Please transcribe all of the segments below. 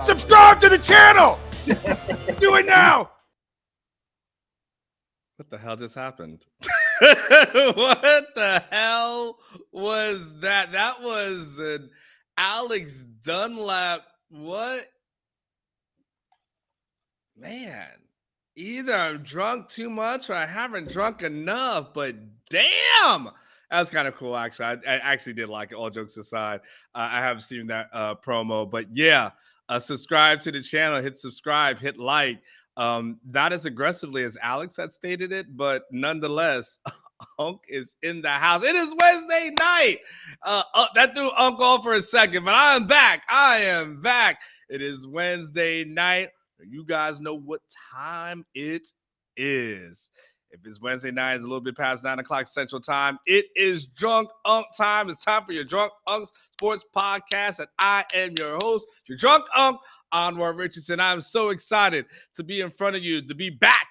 Subscribe to the channel. Do it now. What the hell just happened? What the hell was that? That was an Alex Dunlap. What? Man, either I'm drunk too much or I haven't drunk enough, but damn, that was kind of cool. Actually, I actually did like it, all jokes aside. I haven't seen that promo, but yeah, subscribe to the channel, hit subscribe, hit like. Not as aggressively as Alex had stated it, but nonetheless, Unc is in the house. It is Wednesday night. That threw Unc off for a second, but I am back. I am back. It is Wednesday night. You guys know what time it is. If it's Wednesday night, it's a little bit past 9 o'clock Central Time. It is Drunk Unc time. It's time for your Drunk Unc Sports Podcast, and I am your host, your Drunk Unc, Anwar Richardson. I'm so excited to be in front of you, to be back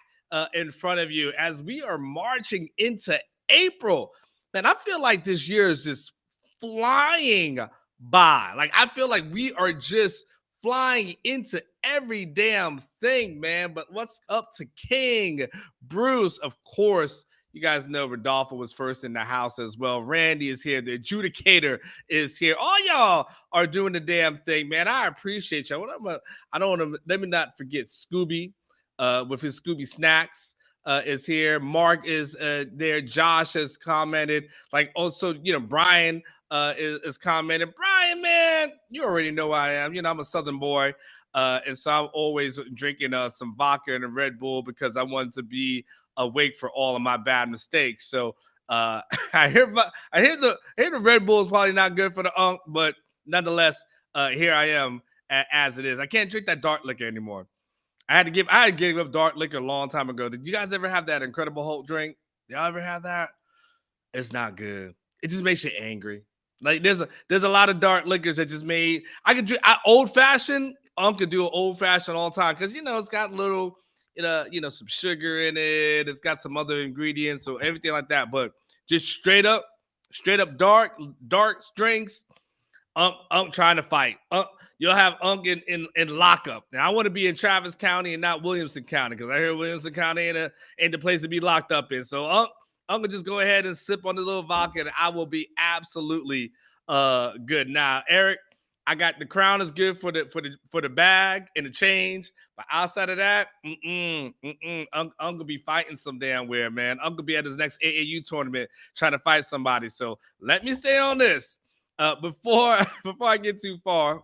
in front of you as we are marching into April. Man, I feel like this year is just flying by. Like, I feel like we are just flying into every damn thing, man. But what's up to King Bruce? Of course, you guys know Rodolfo was first in the house as well. Randy is here. The adjudicator is here. All y'all are doing the damn thing, man. I appreciate y'all. I don't want to, let me not forget Scooby with his Scooby Snacks. Is here. Mark is there. Josh has commented. Like, also, Brian is commented. Brian, man, you already know I am. I'm a Southern boy. And so I'm always drinking some vodka and a Red Bull because I want to be awake for all of my bad mistakes. So I hear the Red Bull is probably not good for the Unc, but nonetheless, here I am as it is. I can't drink that dark liquor anymore. I had to give up dark liquor a long time ago. Did you guys ever have that Incredible Hulk drink? Y'all ever have that? It's not good. It just makes you angry. Like there's a lot of dark liquors that just made. I could drink old fashioned. Could do an old fashioned all the time because it's got little, some sugar in it. It's got some other ingredients, so everything like that. But just straight up dark drinks. Trying to fight. You'll have Unc in lockup. And I want to be in Travis County and not Williamson County because I hear Williamson County ain't the place to be locked up in. So Unc will just go ahead and sip on this little vodka and I will be absolutely good. Now, Eric, I got the crown is good for the bag and the change. But outside of that, Unc will be fighting some damn where, man. Unc will be at his next AAU tournament trying to fight somebody. So let me stay on this. Before I get too far,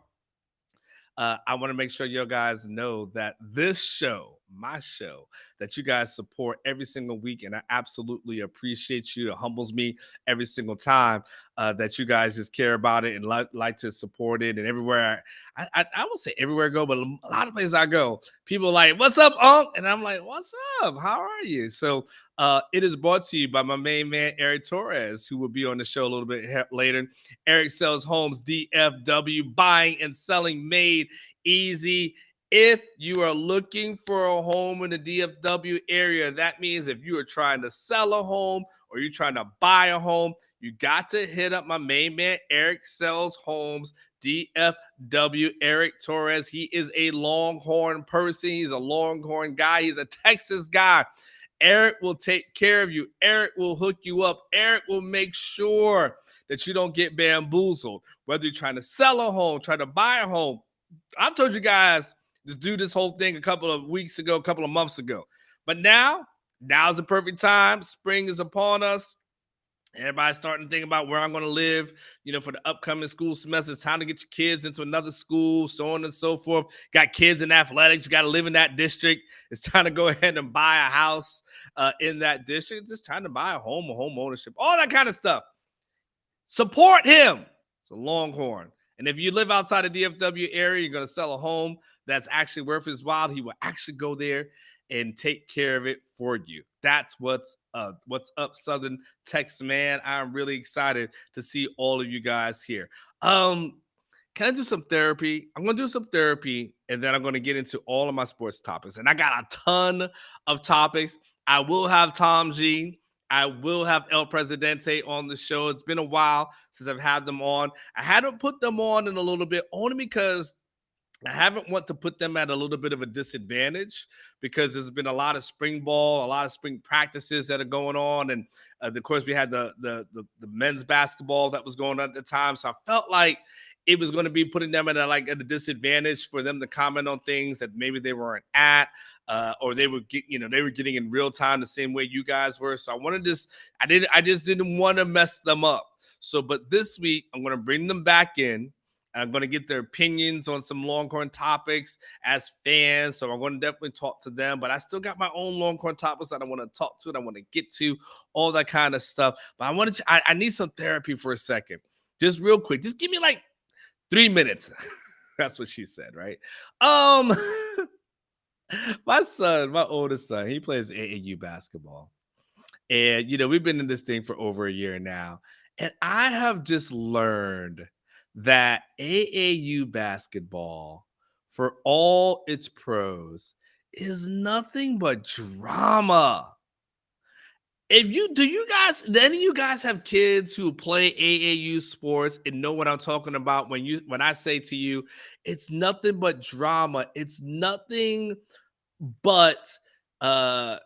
I want to make sure you guys know that this show, my show, that you guys support every single week, and I absolutely appreciate you. It humbles me every single time that you guys just care about it and like to support it. And everywhere, I won't say everywhere I go, but a lot of places I go, people are like, "What's up, Unc?" And I'm like, "What's up? How are you?" So it is brought to you by my main man, Eric Torres, who will be on the show a little bit later. Eric Sells Homes DFW, buying and selling made easy. If you are looking for a home in the DFW area, that means if you are trying to sell a home or you're trying to buy a home, you got to hit up my main man, Eric Sells Homes DFW. Eric Torres, he is a Longhorn person. He's a Longhorn guy. He's a Texas guy. Eric will take care of you. Eric will hook you up. Eric will make sure that you don't get bamboozled. Whether you're trying to sell a home, trying to buy a home. I told you guys to do this whole thing a couple of months ago. But now's the perfect time. Spring is upon us. Everybody's starting to think about where I'm going to live, for the upcoming school semester. It's time to get your kids into another school, so on and so forth. Got kids in athletics. You got to live in that district. It's time to go ahead and buy a house in that district. Just trying to buy a home ownership, all that kind of stuff. Support him. It's a Longhorn. And if you live outside the DFW area, you're going to sell a home that's actually worth his while. He will actually go there and take care of it for you. That's what's up, Southern Texas, man. I'm really excited to see all of you guys here. Can I do some therapy? I'm going to do some therapy, and then I'm going to get into all of my sports topics. And I got a ton of topics. I will have Tom G. I will have El Presidente on the show. It's been a while since I've had them on. I hadn't put them on in a little bit, only because I haven't want to put them at a little bit of a disadvantage because there's been a lot of spring ball, a lot of spring practices that are going on, and of course we had the men's basketball that was going on at the time. So I felt like it was going to be putting them at a disadvantage for them to comment on things that maybe they weren't at, or they were they were getting in real time the same way you guys were. So I just didn't want to mess them up. So, but this week I'm going to bring them back in. I'm going to get their opinions on some Longhorn topics as fans. So I'm going to definitely talk to them. But I still got my own Longhorn topics that I want to talk to and I want to get to, all that kind of stuff. But I need some therapy for a second. Just real quick. Just give me like 3 minutes. That's what she said, right? My oldest son, he plays AAU basketball. And, we've been in this thing for over a year now. And I have just learned that AAU basketball, for all its pros, is nothing but drama. Do any of you guys have kids who play AAU sports and know what I'm talking about when I say to you, it's nothing but drama. It's nothing but uh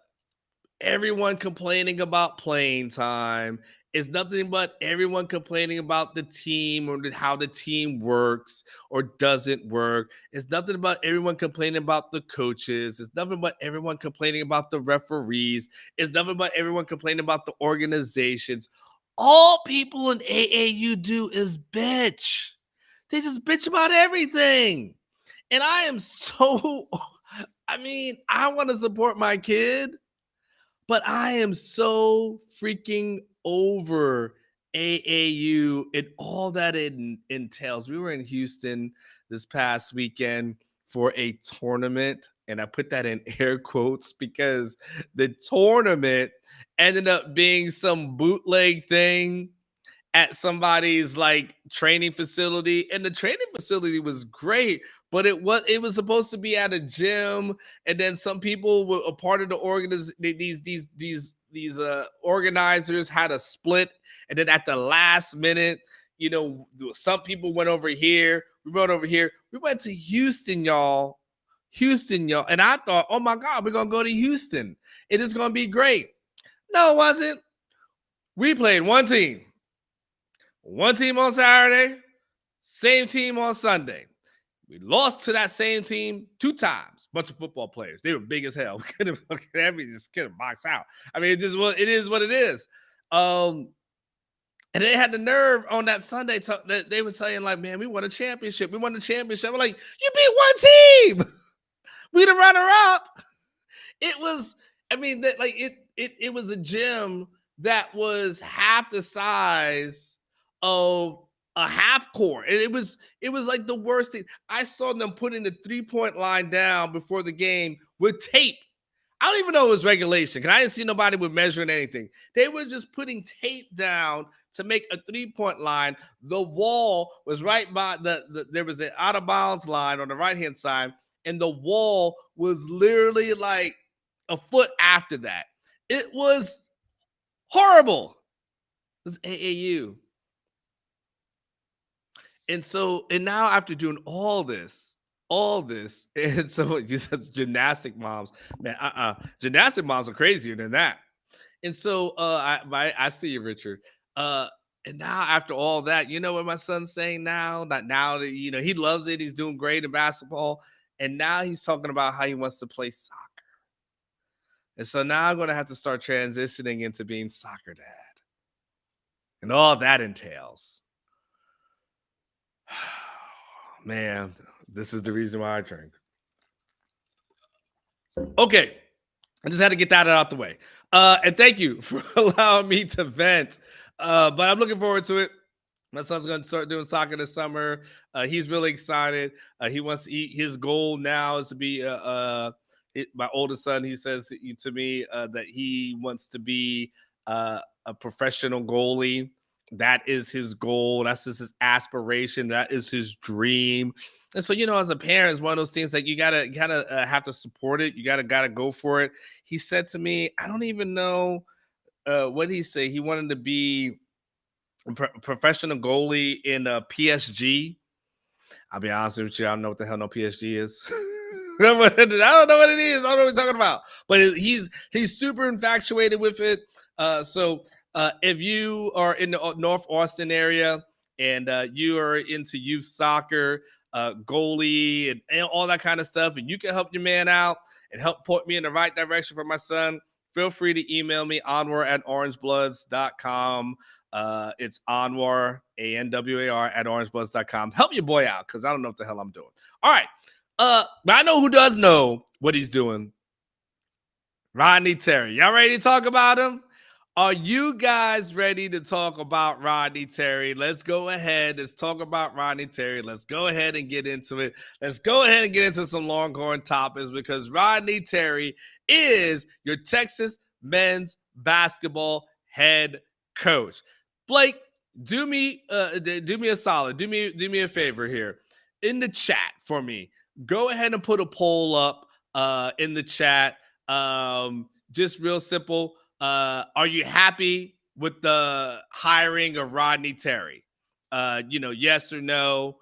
everyone complaining about playing time. It's nothing but everyone complaining about the team or how the team works or doesn't work. It's nothing but everyone complaining about the coaches. It's nothing but everyone complaining about the referees. It's nothing but everyone complaining about the organizations. All people in AAU do is bitch. They just bitch about everything. And I am so, I want to support my kid, but I am so freaking over AAU and all that it entails. We were in Houston this past weekend for a tournament, and I put that in air quotes because the tournament ended up being some bootleg thing at somebody's like training facility, and the training facility was great, but it was supposed to be at a gym, and then some people were a part of the organizers had a split, and then at the last minute, some people went over here, we went over here, we went to Houston, y'all, and I thought, oh my God, we're gonna go to Houston, it is gonna be great. No, it wasn't. We played one team on Saturday, same team on Sunday. We lost to that same team 2 times. Bunch of football players. They were big as hell. We just couldn't box out. I mean, it is what it is. And they had the nerve on that Sunday that they were saying, like, man, we won a championship. We won the championship. I'm like, you beat one team. We the runner up. It was, it was a gym that was half the size of a half court, and it was like the worst thing. I saw them putting the 3-point line down before the game with tape. I don't even know it was regulation because I didn't see nobody with measuring anything. They were just putting tape down to make a 3-point line. The wall was right by there was an out of bounds line on the right hand side, and the wall was literally like a foot after that. It was horrible. It was AAU. And now after doing all this, and so you said gymnastic moms, man, gymnastic moms are crazier than that. And so I see you, Richard. And now after all that, you know what my son's saying now? That now that he loves it, he's doing great in basketball, and now he's talking about how he wants to play soccer. And so now I'm going to have to start transitioning into being soccer dad, and all that entails. Man, this is the reason why I drink. Okay, I just had to get that out the way. And thank you for allowing me to vent. But I'm looking forward to it. My son's going to start doing soccer this summer. He's really excited. He wants to eat. His goal now is to be my oldest son. He says to me that he wants to be a professional goalie. That is his goal. That's just his aspiration. That is his dream. And so, as a parent, it's one of those things that you gotta have to support it. You gotta go for it. He said to me, I don't even know what did he say. He wanted to be a professional goalie in PSG. I'll be honest with you, I don't know what the hell no PSG is. I don't know what it is. I don't know what we're talking about. But he's super infatuated with it. So if you are in the North Austin area and you are into youth soccer, goalie, and all that kind of stuff, and you can help your man out and help point me in the right direction for my son, feel free to email me, Anwar@orangebloods.com. It's Anwar, Anwar @orangebloods.com. Help your boy out because I don't know what the hell I'm doing. All right. But I know who does know what he's doing. Rodney Terry. Y'all ready to talk about him? Are you guys ready to talk about Rodney Terry? Let's go ahead. Let's talk about Rodney Terry. Let's go ahead and get into it. Let's go ahead and get into some Longhorn topics because Rodney Terry is your Texas men's basketball head coach. Blake, do me a solid. Do me a favor here. In the chat for me, go ahead and put a poll up in the chat. Just real simple. Are you happy with the hiring of Rodney Terry? Yes or no.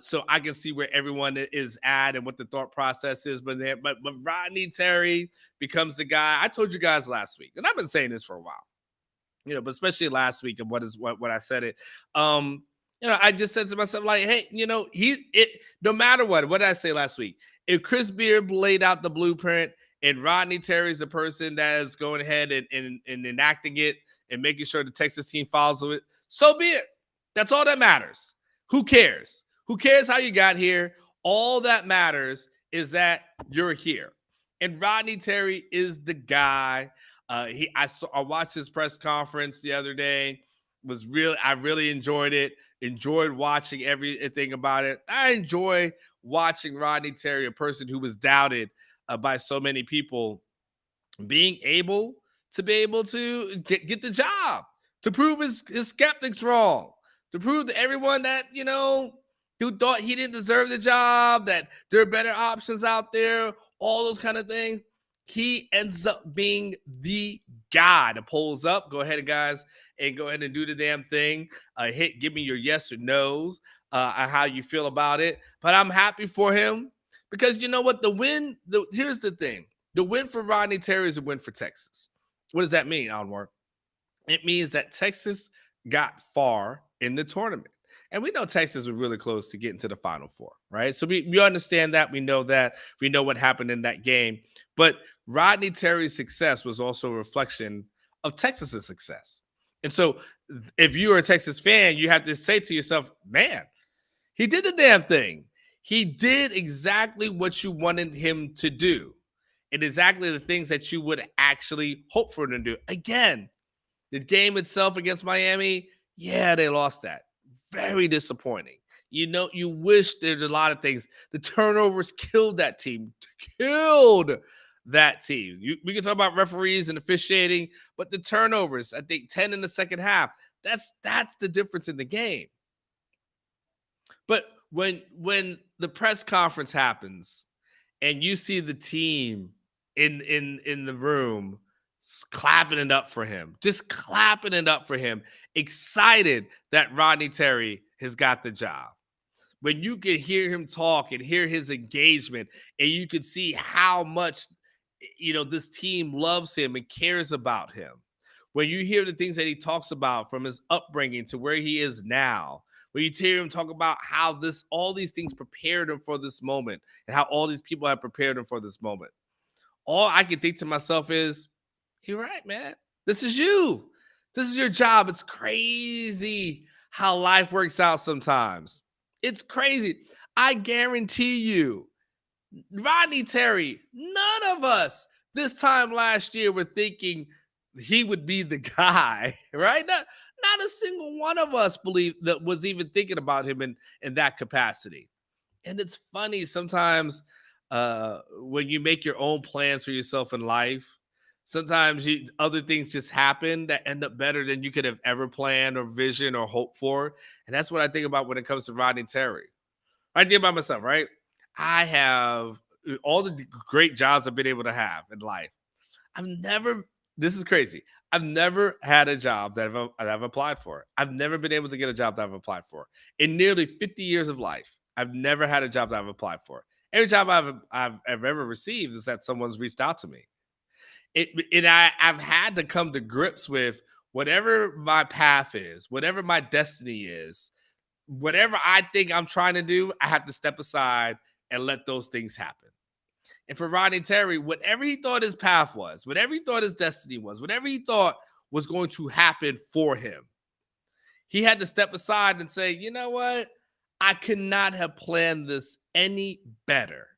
So I can see where everyone is at and what the thought process is. But Rodney Terry becomes the guy. I told you guys last week, and I've been saying this for a while. But especially last week and what I said it. I just said to myself, like, hey, no matter what did I say last week? If Chris Beard laid out the blueprint and Rodney Terry is the person that is going ahead and enacting it and making sure the Texas team follows it, so be it. That's all that matters. Who cares? Who cares how you got here? All that matters is that you're here. And Rodney Terry is the guy. I watched his press conference the other day. I really enjoyed it. Enjoyed watching everything about it. I enjoy watching Rodney Terry, a person who was doubted by so many people, being able to get the job, to prove his skeptics wrong, to prove to everyone that, who thought he didn't deserve the job, that there are better options out there, all those kind of things. He ends up being the guy. The poll's up. Go ahead, guys, and go ahead and do the damn thing. Give me your yes or no's on how you feel about it. But I'm happy for him because you know what? Here's the thing. The win for Rodney Terry is a win for Texas. What does that mean, Anwar? It means that Texas got far in the tournament. And we know Texas was really close to getting to the Final Four, right? So we understand that. We know that. We know what happened in that game. But Rodney Terry's success was also a reflection of Texas's success. And so if you are a Texas fan, you have to say to yourself, man, he did the damn thing. He did exactly what you wanted him to do. And exactly the things that you would actually hope for him to do. Again, the game itself against Miami, yeah, they lost that. Very disappointing. You wish there's a lot of things. The turnovers killed that team. We can talk about referees and officiating, but the turnovers, I think 10 in the second half, that's the difference in the game. But when the press conference happens and you see the team in the room clapping it up for him, excited that Rodney Terry has got the job. When you can hear him talk and hear his engagement, and you can see how much, this team loves him and cares about him. When you hear the things that he talks about from his upbringing to where he is now, when you hear him talk about how all these things prepared him for this moment and how all these people have prepared him for this moment, all I can think to myself is, you're right, man. This is you. This is your job. It's crazy how life works out sometimes. It's crazy. I guarantee you, Rodney Terry, none of us this time last year were thinking he would be the guy, right? Not a single one of us believed that was even thinking about him in that capacity. And it's funny sometimes when you make your own plans for yourself in life, sometimes other things just happen that end up better than you could have ever planned or visioned or hoped for. And that's what I think about when it comes to Rodney Terry. I think about myself, right? I have all the great jobs I've been able to have in life. This is crazy. I've never had a job that I've applied for. I've never been able to get a job that I've applied for. In nearly 50 years of life, I've never had a job that I've applied for. Every job I've ever received is that someone's reached out to me. I've had to come to grips with whatever my path is, whatever my destiny is, whatever I think I'm trying to do, I have to step aside and let those things happen. And for Rodney Terry, whatever he thought his path was, whatever he thought his destiny was, whatever he thought was going to happen for him, he had to step aside and say, you know what? I could not have planned this any better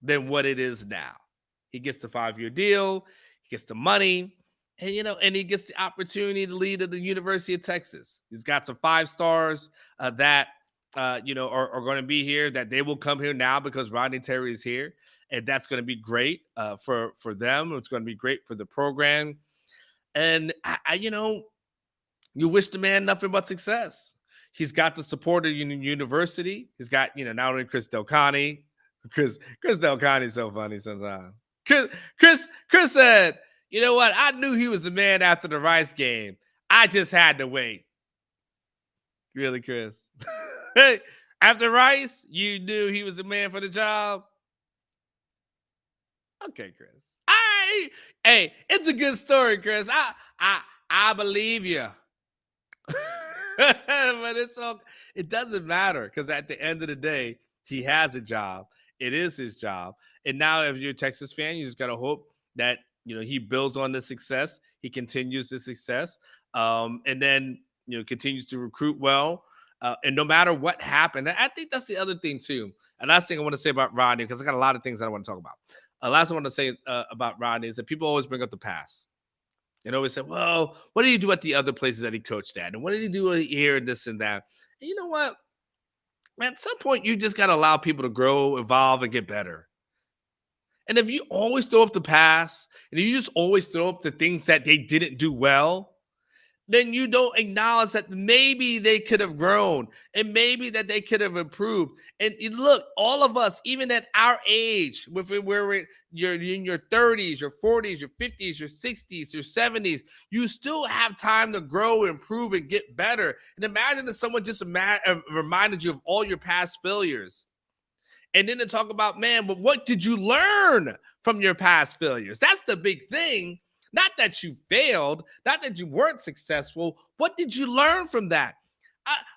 than what it is now. He gets the 5-year deal, he gets the money, and he gets the opportunity to lead at the University of Texas. He's got some 5 stars that are going to be here. That they will come here now because Rodney Terry is here, and that's going to be great for them. It's going to be great for the program, and you wish the man nothing but success. He's got the support of university. He's got, not only Chris Del Conte. Chris Del Conte is so funny sometimes. Chris said, you know what? I knew he was the man after the Rice game. I just had to wait. Really, Chris? Hey, after Rice, you knew he was the man for the job? Okay, Chris. Hey, it's a good story, Chris. I believe you. But it doesn't matter because at the end of the day, he has a job. It is his job. And now if you're a Texas fan, you just got to hope that, he builds on this success. He continues the success and then, continues to recruit well. And no matter what happened, I think that's the other thing too. And last thing I want to say about Rodney, because I got a lot of things that I want to talk about. Last thing I want to say about Rodney is that people always bring up the past. And always say, well, what did he do at the other places that he coached at? And what did he do here and this and that? And you know what? At some point, you just got to allow people to grow, evolve, and get better. And if you always throw up the past, and you just always throw up the things that they didn't do well, then you don't acknowledge that maybe they could have grown and maybe that they could have improved. And look, all of us, even at our age, you're in your 30s, your 40s, your 50s, your 60s, your 70s, you still have time to grow, improve, and get better. And imagine if someone just reminded you of all your past failures. And then to talk about, man, but what did you learn from your past failures? That's the big thing. Not that you failed, not that you weren't successful. What did you learn from that?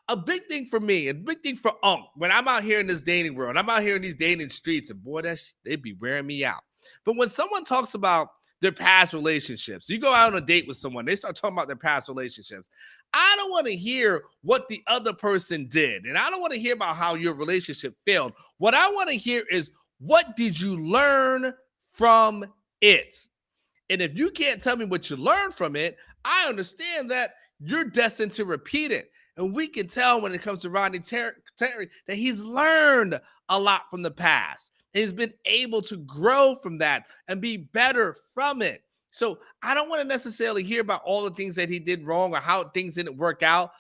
A big thing for me, a big thing for when I'm out here in this dating world, I'm out here in these dating streets, and boy, they'd be wearing me out. But when someone talks about their past relationships, you go out on a date with someone, they start talking about their past relationships. I don't want to hear what the other person did, and I don't want to hear about how your relationship failed. What I want to hear is, what did you learn from it? And if you can't tell me what you learned from it, I understand that you're destined to repeat it. And we can tell when it comes to Rodney Terry that he's learned a lot from the past. He's been able to grow from that and be better from it. So I don't want to necessarily hear about all the things that he did wrong or how things didn't work out,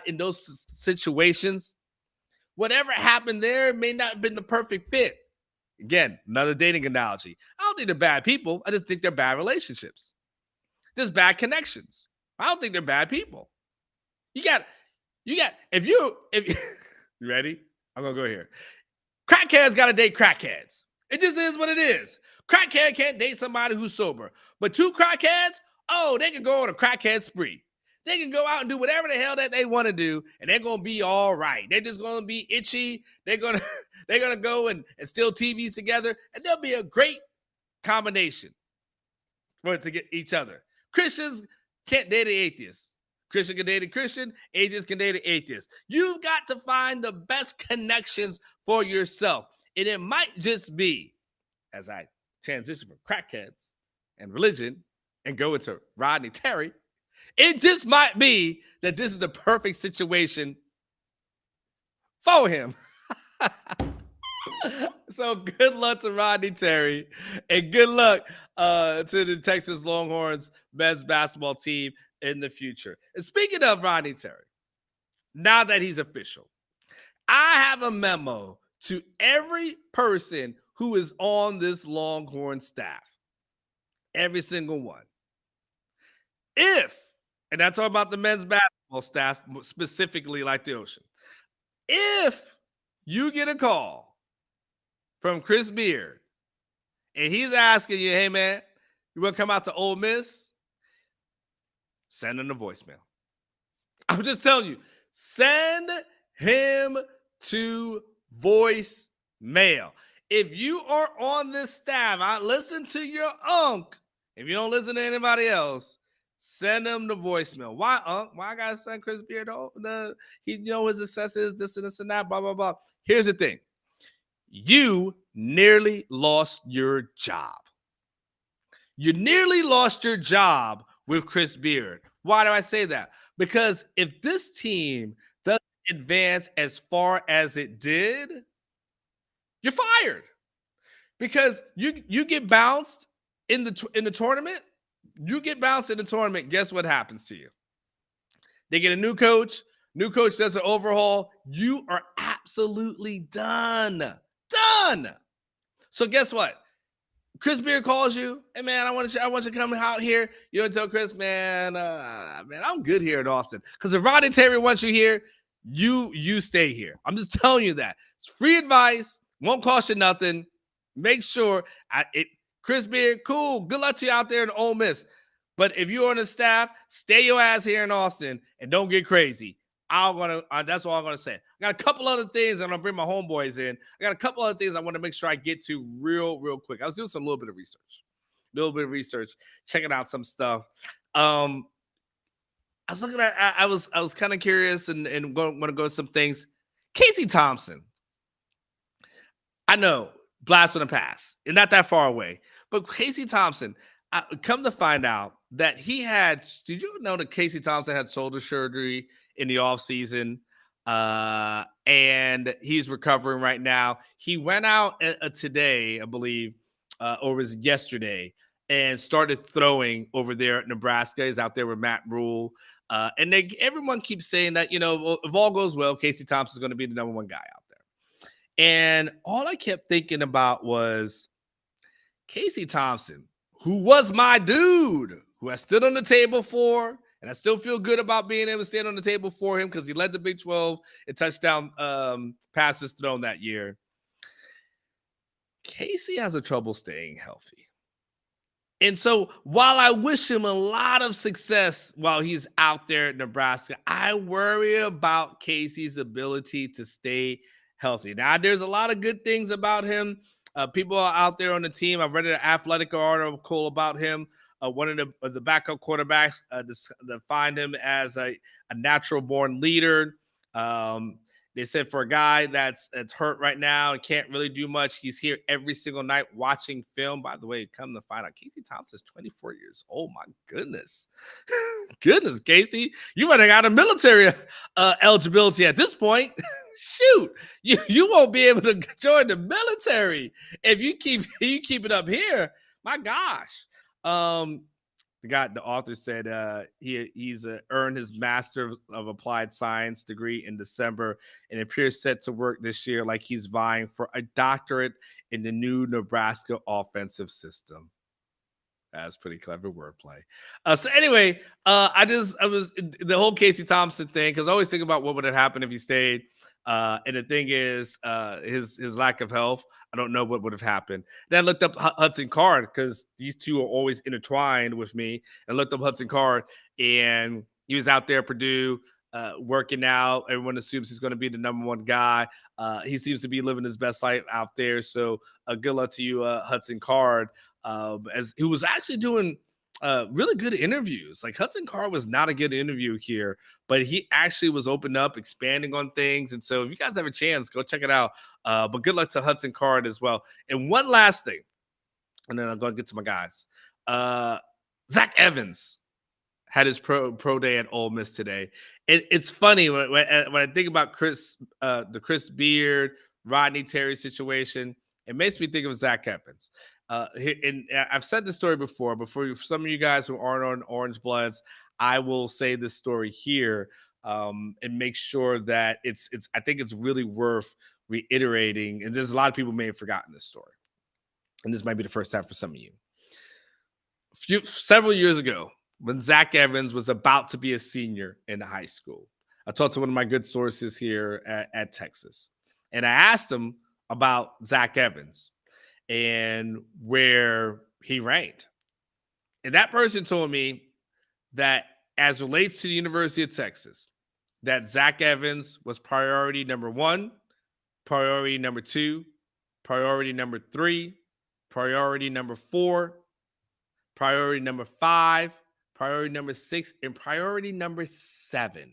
in those situations. Whatever happened there may not have been the perfect fit. Again, another dating analogy. I don't think they're bad people. I just think they're bad relationships. There's bad connections. I don't think they're bad people. If you ready? I'm going to go here. Crackheads got to date crackheads. It just is what it is. Crackhead can't date somebody who's sober. But 2 crackheads, they can go on a crackhead spree. They can go out and do whatever the hell that they want to do, and they're going to be all right. They're just going to be itchy. They're going to go and steal TVs together, and they'll be a great combination for it to get each other. Christians can't date an atheist. Christian can date a Christian. Atheist can date an atheist. You've got to find the best connections for yourself. And it might just be, as I transition from crackheads and religion and go into Rodney Terry, it just might be that this is the perfect situation for him. So good luck to Rodney Terry, and good luck to the Texas Longhorns men's basketball team in the future. And speaking of Rodney Terry, now that he's official, I have a memo to every person who is on this Longhorn staff. Every single one. And I'm talking about the men's basketball staff, specifically like the Ocean. If you get a call from Chris Beard, and he's asking you, hey, man, you want to come out to Ole Miss? Send him a voicemail. I'm just telling you, send him to voicemail. If you are on this staff, I listen to your unk. If you don't listen to anybody else, send him the voicemail. Why, unk? Why I gotta send Chris Beard? He his success is this and this and that, blah, blah, blah. Here's the thing. You nearly lost your job. You nearly lost your job with Chris Beard. Why do I say that? Because if this team doesn't advance as far as it did, you're fired. Because you get bounced in the tournament. You get bounced in the tournament. Guess what happens to you? They get a new coach. New coach does an overhaul. You are absolutely done. Done. So guess what? Chris Beard calls you. Hey man, I want you to come out here. You don't tell Chris, man, I'm good here in Austin. Because if Rodney Terry wants you here, you stay here. I'm just telling you that. It's free advice. Won't cost you nothing. Make sure Chris Beard, cool. Good luck to you out there in Ole Miss. But if you're on the staff, stay your ass here in Austin and don't get crazy. That's all I'm gonna say. I got a couple other things. I'm gonna bring my homeboys in. I got a couple other things I want to make sure I get to real quick. I was doing a little bit of research, checking out some stuff. I was looking at. I was kind of curious and want to go to some things. Casey Thompson. I know, blast from the past, and not that far away. But Casey Thompson, come to find out that he had. Did you know that Casey Thompson had shoulder surgery in the offseason, and he's recovering right now? He went out today, I believe, or was yesterday, and started throwing over there at Nebraska. He's out there with Matt Rule. And everyone keeps saying that, if all goes well, Casey Thompson is going to be the number one guy out there. And all I kept thinking about was Casey Thompson, who was my dude, who I stood on the table for. And I still feel good about being able to stand on the table for him because he led the Big 12 in touchdown passes thrown that year. Casey has a trouble staying healthy. And so while I wish him a lot of success while he's out there at Nebraska, I worry about Casey's ability to stay healthy. Now, there's a lot of good things about him. People are out there on the team. I've read an Athletic article about him. One of the backup quarterbacks defined him as a natural-born leader. They said for a guy that's hurt right now and can't really do much, he's here every single night watching film. By the way, come to find out, Casey Thompson's 24 years old. My goodness. Goodness, Casey. You might have got a military eligibility at this point. Shoot, you won't be able to join the military if you keep it up here. My gosh. The author said he's earned his Master of Applied Science degree in December and appears set to work this year like he's vying for a doctorate in the new Nebraska offensive system. That's pretty clever wordplay. So anyway, I was the whole Casey Thompson thing because I always think about what would have happened if he stayed. And the thing is, his lack of health. I don't know what would have happened. Then I looked up Hudson Card because these two are always intertwined with me. And looked up Hudson Card, and he was out there at Purdue working out. Everyone assumes he's going to be the number one guy. He seems to be living his best life out there. So good luck to you, Hudson Card, as he was actually doing really good interviews. Like Hudson Card was not a good interview here, but he actually was open up, expanding on things. And so if you guys have a chance, go check it out. But good luck to Hudson Card as well. And one last thing, and then I'm going to get to my guys. Zach Evans had his pro day at Ole Miss today. It's funny when I think about the Chris Beard, Rodney Terry situation, it makes me think of Zach Evans. And I've said this story before, but for some of you guys who aren't on Orangebloods, I will say this story here and make sure that I think it's really worth reiterating. And there's a lot of people may have forgotten this story. And this might be the first time for some of you. Several years ago, when Zach Evans was about to be a senior in high school, I talked to one of my good sources here at Texas. And I asked him about Zach Evans and where he ranked. And that person told me that as relates to the University of Texas, that Zach Evans was priority number one, priority number two, priority number three, priority number four, priority number five, priority number six, and priority number seven.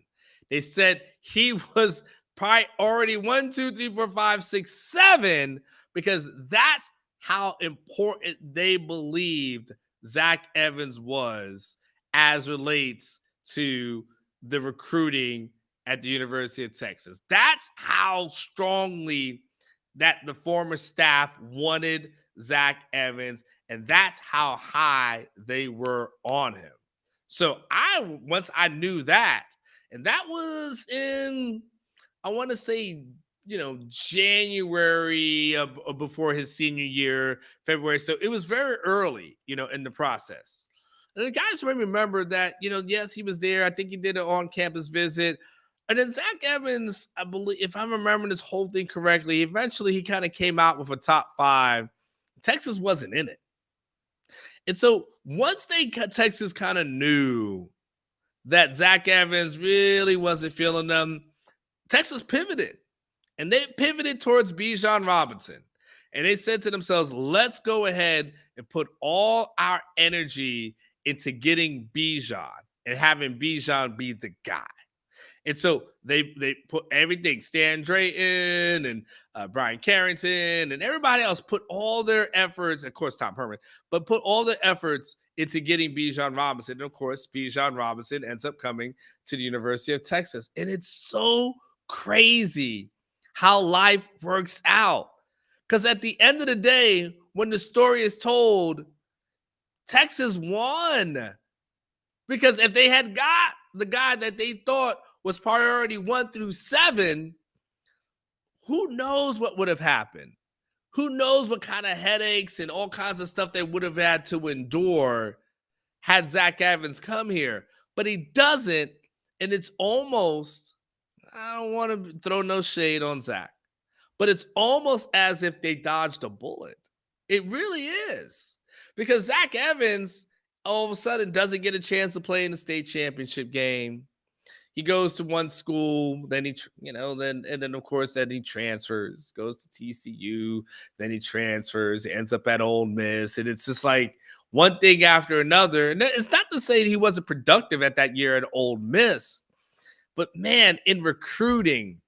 They said he was priority one, two, three, four, five, six, seven, because that's how important they believed Zach Evans was as relates to the recruiting at the University of Texas. That's how strongly that the former staff wanted Zach Evans, and that's how high they were on him. So once I knew that, and that was in, I want to say, January before his senior year, February. So it was very early, in the process. And the guys remember that, yes, he was there. I think he did an on-campus visit. And then Zach Evans, I believe, if I'm remembering this whole thing correctly, eventually he kind of came out with a top five. Texas wasn't in it. And so once Texas kind of knew that Zach Evans really wasn't feeling them, Texas pivoted. And they pivoted towards Bijan Robinson. And they said to themselves, let's go ahead and put all our energy into getting Bijan and having Bijan be the guy. And so they put everything, Stan Drayton and Brian Carrington and everybody else put all their efforts, of course, Tom Herman, but put all their efforts into getting Bijan Robinson. And of course, Bijan Robinson ends up coming to the University of Texas. And it's so crazy how life works out. Because at the end of the day, when the story is told, Texas won. Because if they had got the guy that they thought was priority 1 through 7, who knows what would have happened? Who knows what kind of headaches and all kinds of stuff they would have had to endure had Zach Evans come here. But he doesn't, and it's almost, I don't want to throw no shade on Zach, but it's almost as if they dodged a bullet. It really is. Because Zach Evans all of a sudden doesn't get a chance to play in the state championship game. He goes to one school, then he of course he transfers, goes to TCU, then he transfers, ends up at Ole Miss, and it's just like one thing after another. And it's not to say he wasn't productive at that year at Ole Miss, but man, in recruiting,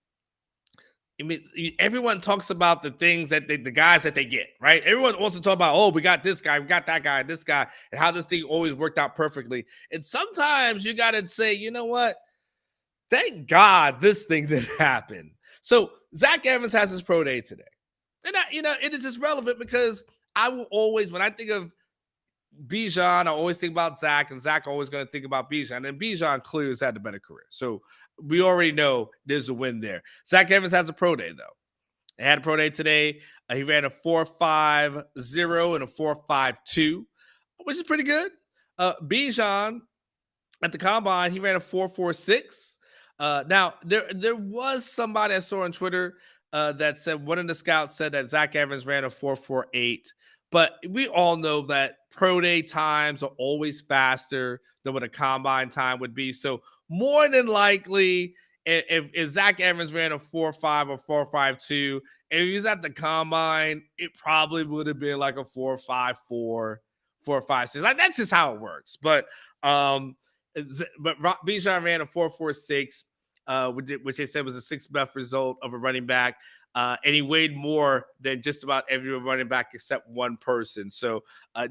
I mean, everyone talks about the things that the guys that they get, right? Everyone wants to talk about, oh, we got this guy, we got that guy, this guy, and how this thing always worked out perfectly. And sometimes you got to say, you know what? Thank God this thing didn't happen. So Zach Evans has his pro day today. And, it is just relevant because I will always, when I think of Bijan, I always think about Zach, and Zach always going to think about Bijan. And Bijan clearly has had a better career. So we already know there's a win there. Zach Evans has a pro day, though. He had a pro day today. He ran a 4.50 and a 4.52, which is pretty good. Bijan at the combine, he ran a 4.46. Now, there was somebody I saw on Twitter that said, one of the scouts said that Zach Evans ran a 4.48. But we all know that pro day times are always faster than what a combine time would be. So more than likely, if Zach Evans ran a 4.5 or 4.52, if he was at the combine, it probably would have been like a 4.54, 4.56. Like, that's just how it works. But Bijan ran a 4.46, which they said was a sixth best result of a running back. And he weighed more than just about every running back except one person. So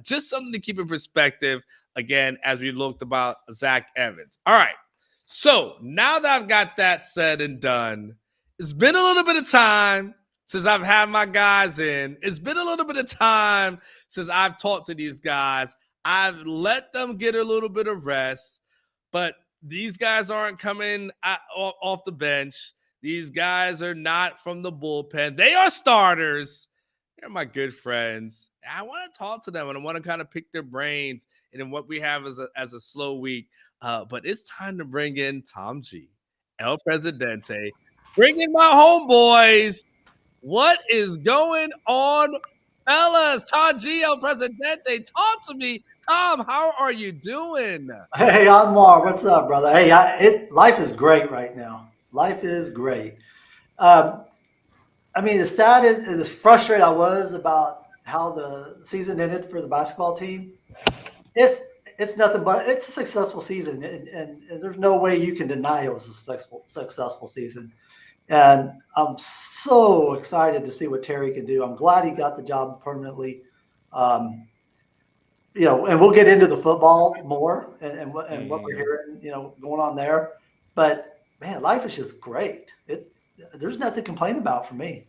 just something to keep in perspective, again, as we looked about Zach Evans. All right. So now that I've got that said and done, it's been a little bit of time since I've had my guys in. It's been a little bit of time since I've talked to these guys. I've let them get a little bit of rest, but these guys aren't coming off the bench. These guys are not from the bullpen. They are starters. They're my good friends. I want to talk to them, and I want to kind of pick their brains and in what we have as a slow week. But it's time to bring in Tom G, El Presidente. Bring in my homeboys. What is going on, fellas? Tom Gio Presidente, talk to me. Tom, how are you doing? Hey, Anwar, what's up, brother? Hey, life is great right now. Life is great. Um, I mean, as sad as frustrated I was about how the season ended for the basketball team, it's it's nothing but it's a successful season, and there's no way you can deny it was a successful season. And I'm so excited to see what Terry can do. I'm glad he got the job permanently. Um, and we'll get into the football more and what we're Mhm. hearing, going on there. But man, life is just great. There's nothing to complain about for me.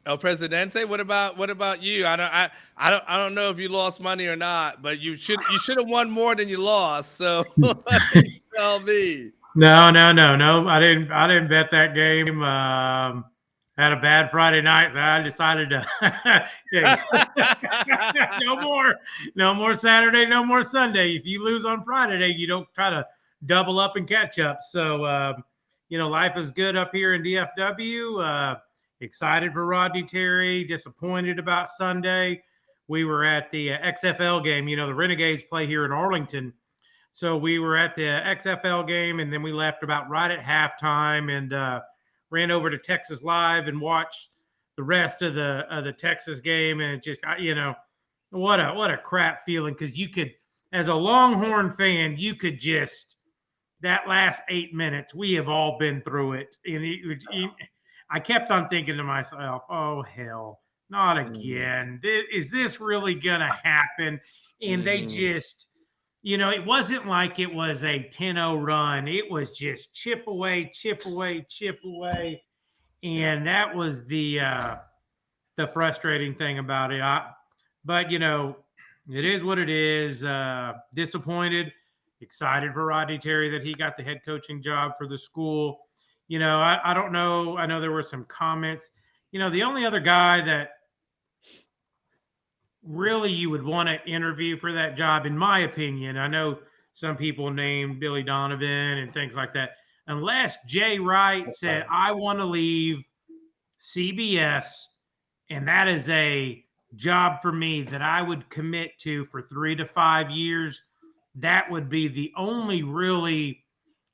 El Presidente, what about you? I don't know if you lost money or not, but you should have won more than you lost. So tell me. No. I didn't bet that game. Had a bad Friday night, so I decided to yeah, no more, no more Saturday, no more Sunday. If you lose on Friday, you don't try to double up and catch up. So life is good up here in DFW. Excited for Rodney Terry. Disappointed about Sunday. We were at the XFL game. The Renegades play here in Arlington. So we were at the XFL game, and then we left about right at halftime and ran over to Texas Live and watched the rest of the Texas game. And it just, what a crap feeling, because you could, as a Longhorn fan, you could just that last 8 minutes. We have all been through it, and I kept on thinking to myself, "Oh hell, not Mhm. again! Is this really gonna happen?" And they Mhm. just it wasn't like it was a 10-0 run. It was just chip away, chip away, chip away. And that was the frustrating thing about it. But it is what it is. Disappointed, excited for Rodney Terry that he got the head coaching job for the school. I don't know. I know there were some comments. The only other guy that really you would want to interview for that job, in my opinion. I know some people named Billy Donovan and things like that. Unless Jay Wright said, I want to leave CBS, and that is a job for me that I would commit to for 3 to 5 years, that would be the only really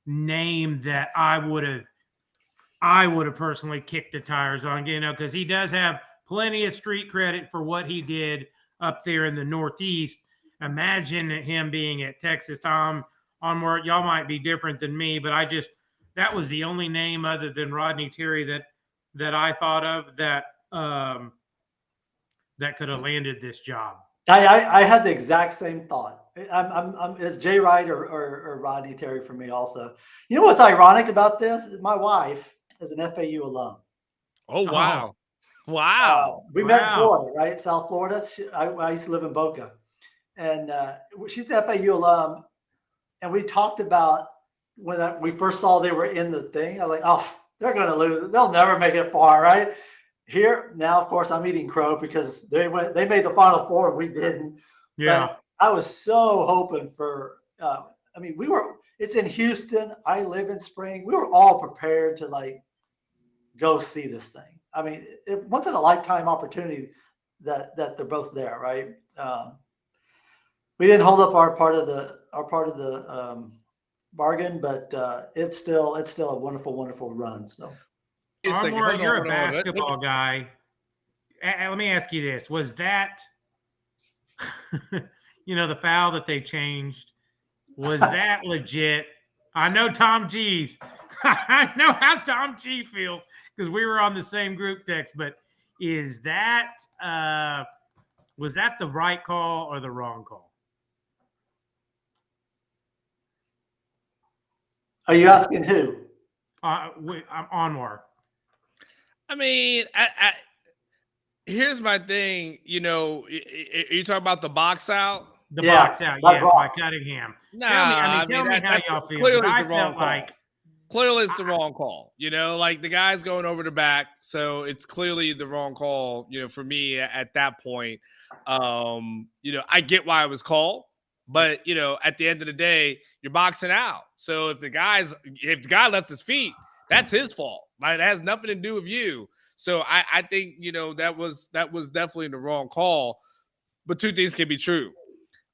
name that I would have personally kicked the tires on, because he does have plenty of street credit for what he did up there in the Northeast. Imagine him being at Texas. Tom, onward, y'all might be different than me, but that was the only name other than Rodney Terry that I thought of that could have landed this job. I had the exact same thought. It's Jay Wright or Rodney Terry for me also. You know what's ironic about this? My wife is an FAU alum. Oh Oh, wow. Wow. We met in wow. Florida, right? South Florida. I used to live in Boca, and she's an FAU alum. And we talked about when we first saw they were in the thing. I was like, oh, they're going to lose. They'll never make it far, right? Here now, of course, I'm eating crow because they made the Final Four and we didn't. Yeah. But I was so hoping for. I mean, we were. It's in Houston. I live in Spring. We were all prepared to go see this thing. I mean, once in a lifetime opportunity that they're both there, right? We didn't hold up our part of the bargain, but it's still a wonderful run. So Wait a second. Armora, Hold on. you're a Hold on. basketball guy. Let me ask you this. Was that, the foul that they changed, was that legit? I know Tom G's. I know how Tom G feels because we were on the same group text, but is that, was that the right call or the wrong call? are you asking who? I'm Anwar. I mean, here's my thing. You talk about the box out. The Yeah, box out, like yes, by wrong. Cunningham. Nah, I mean Tell me how that's y'all feel, because clearly I the wrong felt call. like Clearly, it's the wrong call. Like the guy's going over the back, so it's clearly the wrong call. For me at that point, I get why it was called, but at the end of the day, you're boxing out. So if the guy left his feet, that's his fault. Right? It has nothing to do with you. So I think, that was definitely the wrong call. But two things can be true.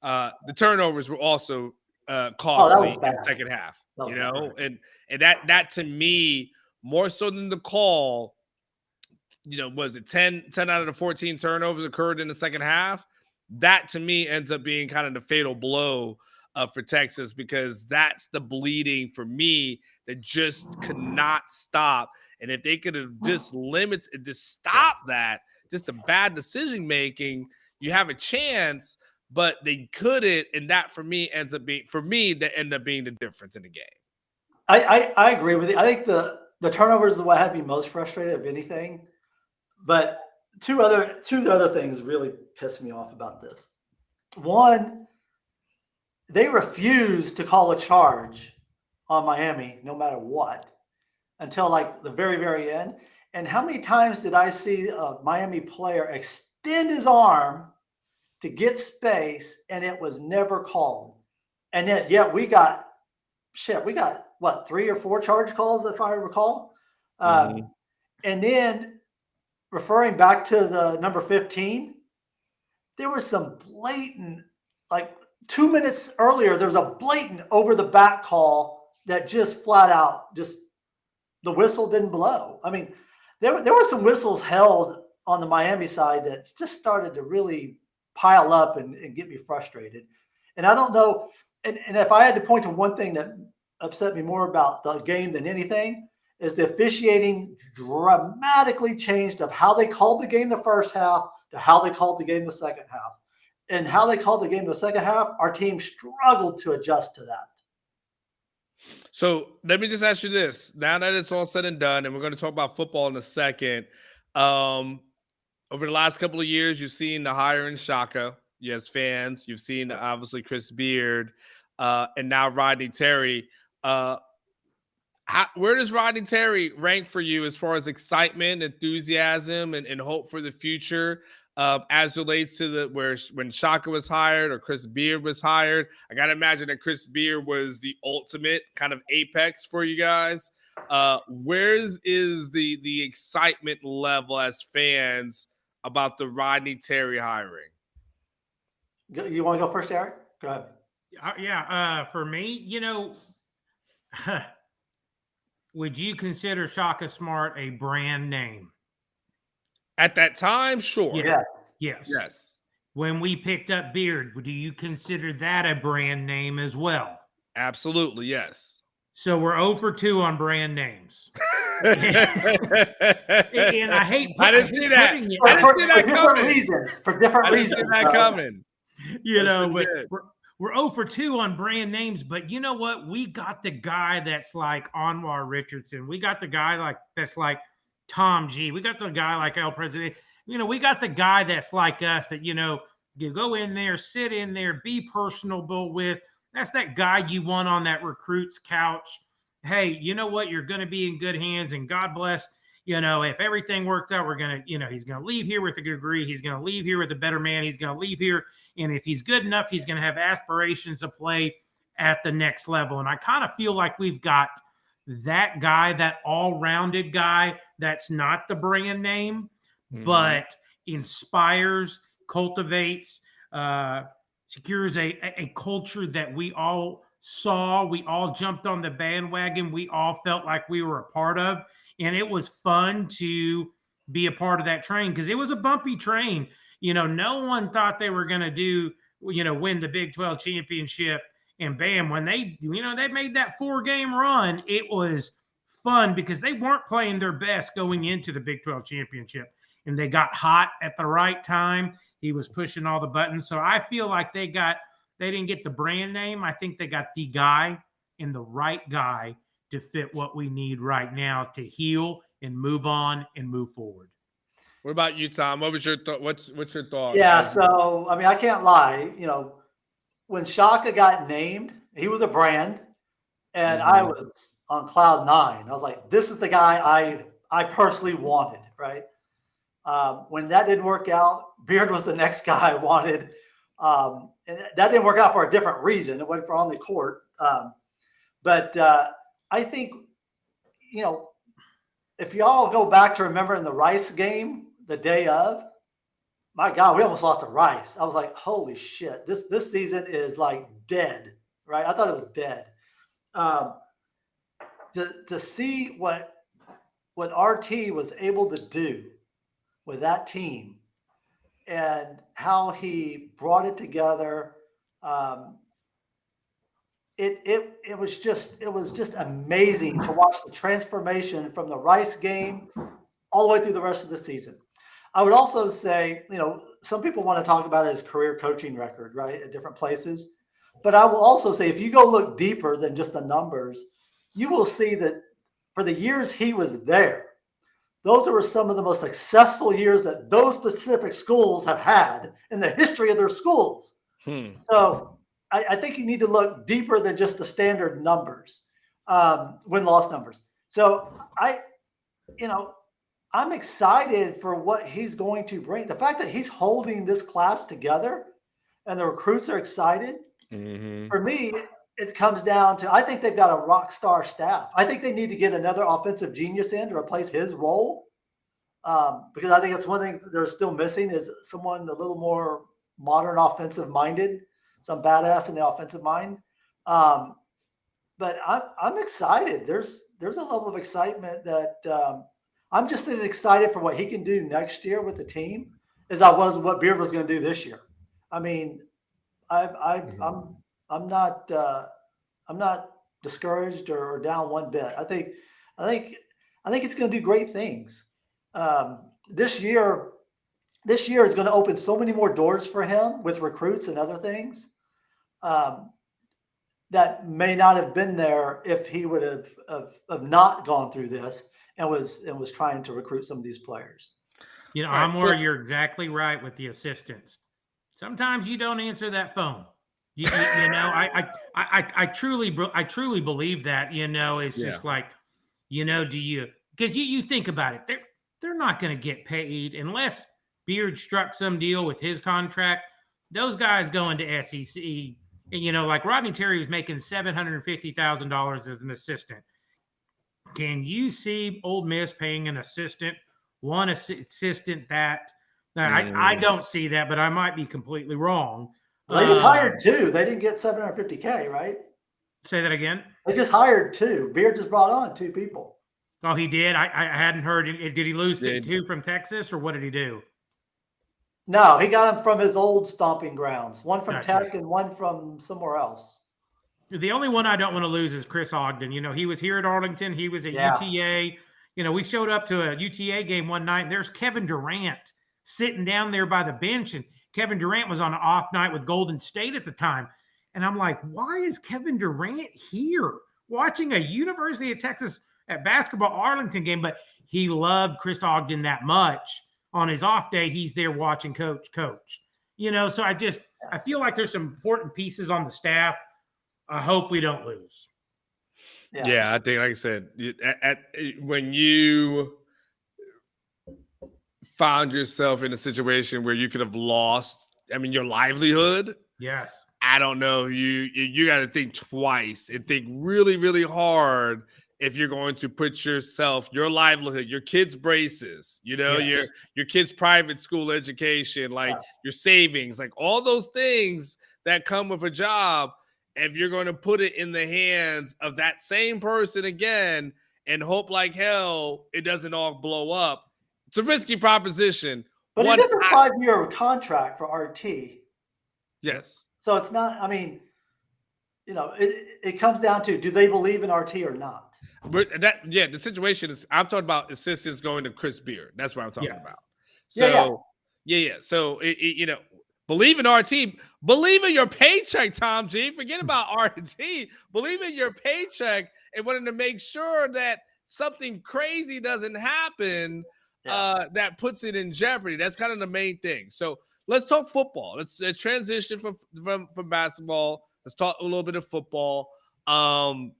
The turnovers were also that costly was in bad. the second half, That was bad. and that to me, more so than the call, was it 10 out of the 14 turnovers occurred in the second half? That to me ends up being kind of the fatal blow for Texas, because that's the bleeding for me that just could not stop. And if they could have just stop that, just the bad decision making, you have a chance, but they couldn't. And that for me ends up being the difference in the game. I agree with you. I think the turnovers is what had me most frustrated of anything. But two other things really pissed me off about this. One, they refused to call a charge on Miami no matter what until like the very, very end. And how many times did I see a Miami player extend his arm to get space and it was never called? And yet we got what, 3 or 4 charge calls, if I recall. And then referring back to the number 15, there was some blatant, like 2 minutes earlier, there was a blatant over the back call that just flat out, just the whistle didn't blow. I mean, there were some whistles held on the Miami side that just started to really pile up and get me frustrated. And I don't know. And if I had to point to one thing that upset me more about the game than anything, is the officiating dramatically changed of how they called the game the first half to how they called the game the second half. And how they called the game the second half, our team struggled to adjust to that. So let me just ask you this. Now that it's all said and done, and we're going to talk about football in a second, over the last couple of years, you've seen the hiring Shaka. You as fans, you've seen obviously Chris Beard, and now Rodney Terry. Where does Rodney Terry rank for you as far as excitement, enthusiasm, and hope for the future, as relates to when Shaka was hired or Chris Beard was hired? I got to imagine that Chris Beard was the ultimate kind of apex for you guys. Where's the excitement level as fans about the Rodney Terry hiring? You want to go first, Eric? Go ahead. Yeah. For me, would you consider Shaka Smart a brand name? At that time, sure. Yeah. Yes. When we picked up Beard, do you consider that a brand name as well? Absolutely, yes. So we're 0 for 2 on brand names. And I hate I didn't see that. I didn't see that coming. For different reasons. I didn't see that coming. But we're 0 for 2 on brand names, but you know what? We got the guy that's like Anwar Richardson. We got the guy that's like Tom G. We got the guy like El President. We got the guy that's like us that, you go in there, sit in there, be personable with. That's that guy you want on that recruit's couch. Hey, you know what? You're going to be in good hands, and God bless. If everything works out, we're going to, he's going to leave here with a degree. He's going to leave here with a better man. He's going to leave here. And if he's good enough, he's going to have aspirations to play at the next level. And I kind of feel like we've got that guy, that all-rounded guy that's not the brand name, but inspires, cultivates, secures a culture that we all saw. We all jumped on the bandwagon. We all felt like we were a part of. And it was fun to be a part of that train because it was a bumpy train. No one thought they were going to win the Big 12 championship. And bam, when they made that 4-game run, it was fun because they weren't playing their best going into the Big 12 championship. And they got hot at the right time. He was pushing all the buttons. So I feel like they didn't get the brand name. I think they got the guy and the right guy to fit what we need right now to heal and move on and move forward. What about you, Tom? What was your thought? What's your thought? Yeah, so I mean, I can't lie. When Shaka got named, he was a brand, and I was on cloud 9. I was like, "This is the guy I personally wanted." Right? When that didn't work out, Beard was the next guy I wanted, and that didn't work out for a different reason. It went for on the court, but I think if y'all go back to remembering the Rice game the day of, my God, we almost lost to Rice. I was like, holy shit, this season is like dead, right? I thought it was dead. To see what RT was able to do with that team and how he brought it together, it was just amazing to watch the transformation from the Rice game all the way through the rest of the season. I would also say, some people want to talk about his career coaching record, right, at different places. But I will also say, if you go look deeper than just the numbers, you will see that for the years he was there, those were some of the most successful years that those specific schools have had in the history of their schools. So I think you need to look deeper than just the standard numbers, win-loss numbers. So I'm excited for what he's going to bring. The fact that he's holding this class together and the recruits are excited, for me, it comes down to, I think they've got a rock star staff. I think they need to get another offensive genius in to replace his role, because I think that's one thing they're still missing is someone a little more modern offensive minded, some badass in the offensive mind. But I'm excited. There's a level of excitement that I'm just as excited for what he can do next year with the team as I was what Beard was going to do this year. I mean, I'm not discouraged or down one bit. I think it's going to do great things. This year is going to open so many more doors for him with recruits and other things that may not have been there if he would have not gone through this and was trying to recruit some of these players. Amor, you're exactly right with the assistants. Sometimes you don't answer that phone. I truly believe that. It's just like, do you? Because you think about it, they're not going to get paid unless Beard struck some deal with his contract. Those guys go into SEC, and like Rodney Terry was making $750,000 as an assistant. Can you see Ole Miss paying an assistant, one assistant that? I don't see that, but I might be completely wrong. Well, they just hired two. They didn't get $750K, right? Say that again. They just hired two. Beard just brought on two people. Oh, he did? I hadn't heard. Did he lose two from Texas, or what did he do? No, he got them from his old stomping grounds. One from Tech and one from somewhere else. The only one I don't want to lose is Chris Ogden. He was here at Arlington. He was at UTA. We showed up to a UTA game one night, and there's Kevin Durant sitting down there by the bench, and Kevin Durant was on an off night with Golden State at the time. And I'm like, why is Kevin Durant here watching a University of Texas at basketball Arlington game? But he loved Chris Ogden that much. On his off day, he's there watching coach. So I feel like there's some important pieces on the staff. I hope we don't lose. Yeah, I think, like I said, when you found yourself in a situation where you could have lost, your livelihood. Yes. I don't know. You got to think twice and think really, really hard if you're going to put yourself, your livelihood, your kids' braces, your kids' private school education, like your savings, like all those things that come with a job. If you're going to put it in the hands of that same person again and hope like hell it doesn't all blow up, it's a risky proposition. But it is a 5-year contract for RT. Yes. So it's not, it comes down to, do they believe in RT or not? But the situation is, I'm talking about assistants going to Chris Beard. That's what I'm talking about. So, So, believe in RT. Believe in your paycheck, Tom G. Forget about RT. Believe in your paycheck and wanting to make sure that something crazy doesn't happen that puts it in jeopardy. That's kind of the main thing. So let's talk football. Let's transition from basketball. Let's talk a little bit of football. You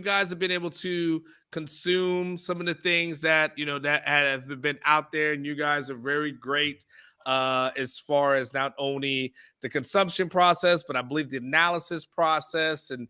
guys have been able to consume some of the things that that have been out there, and you guys are very great as far as not only the consumption process, but I believe the analysis process and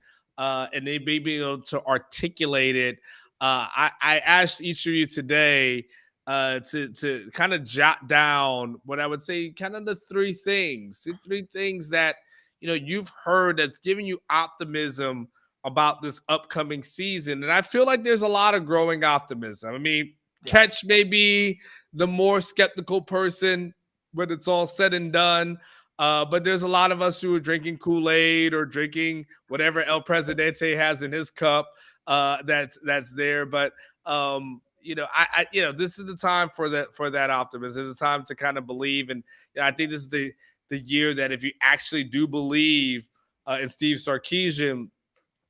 they being able to articulate it I asked each of you today to kind of jot down what I would say kind of the three things that you've heard that's giving you optimism about this upcoming season. And I feel like there's a lot of growing optimism. I mean, Catch may be the more skeptical person when it's all said and done. But there's a lot of us who are drinking Kool-Aid or drinking whatever El Presidente has in his cup that's there. But this is the time for that optimism. It's a time to kind of believe, and I think this is the year that if you actually do believe in Steve Sarkisian,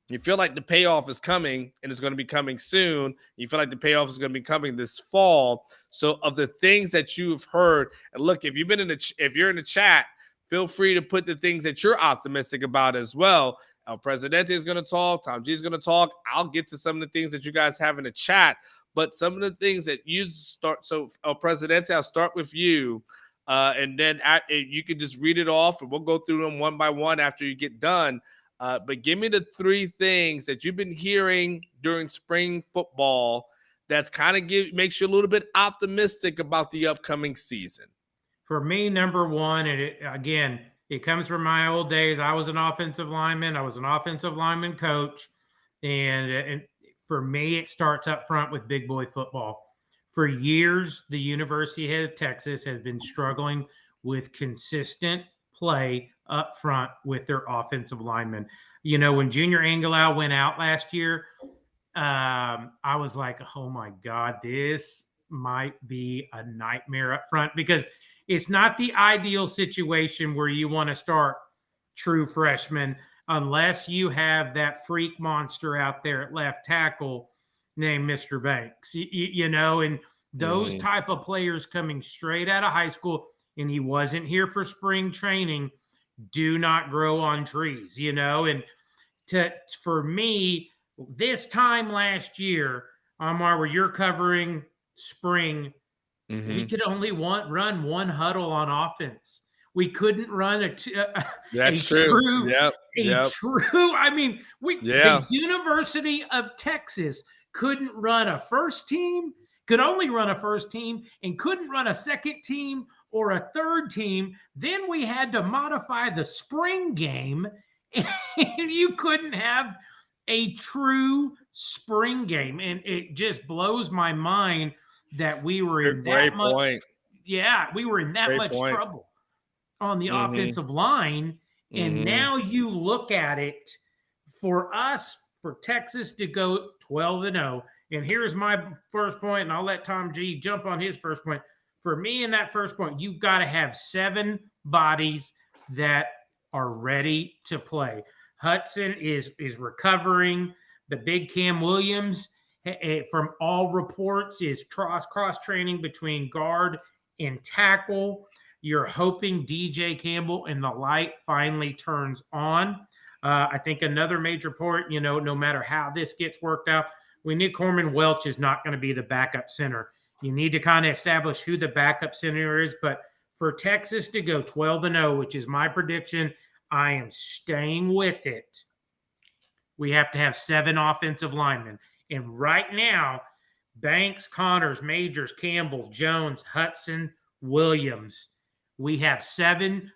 you feel like the payoff is coming and it's going to be coming soon. You feel like the payoff is going to be coming this fall. So of the things that you've heard, and look, if you're in the chat, feel free to put the things that you're optimistic about as well. El Presidente is going to talk. Tom G is going to talk. I'll get to some of the things that you guys have in the chat, but some of the things that you start. So El Presidente, I'll start with you. And then you can just read it off and we'll go through them one by one after you get done. But give me the three things that you've been hearing during spring football that's kind of makes you a little bit optimistic about the upcoming season. For me, number one, and it comes from my old days. I was an offensive lineman. I was an offensive lineman coach. And for me, it starts up front with big boy football. For years, the University of Texas has been struggling with consistent play up front with their offensive linemen. When Junior Angelau went out last year, I was like, oh my God, this might be a nightmare up front, because it's not the ideal situation where you want to start true freshmen unless you have that freak monster out there at left tackle named Mr. Banks, and those type of players coming straight out of high school, and he wasn't here for spring training, do not grow on trees, and for me, this time last year, Amar, where you're covering spring, we could only run one huddle on offense. We couldn't run true. I mean, the University of Texas couldn't run a first team, could only run a first team, and couldn't run a second team or a third team. Then we had to modify the spring game, and you couldn't have a true spring game. And it just blows my mind that we were in that much. Yeah, we were in that much trouble on the offensive line. And now you look at it, for Texas to go 12-0. And here's my first point, and I'll let Tom G jump on his first point. For me, in that first point, you've got to have 7 bodies that are ready to play. Hudson is recovering. The big Cam Williams, from all reports, is cross-training between guard and tackle. You're hoping DJ Campbell and the light finally turns on. I think another major point, no matter how this gets worked out, we need Corman Welch is not going to be the backup center. You need to kind of establish who the backup center is. But for Texas to go 12-0, which is my prediction, I am staying with it. We have to have 7 offensive linemen. And right now, Banks, Connors, Majors, Campbell, Jones, Hudson, Williams. We have 7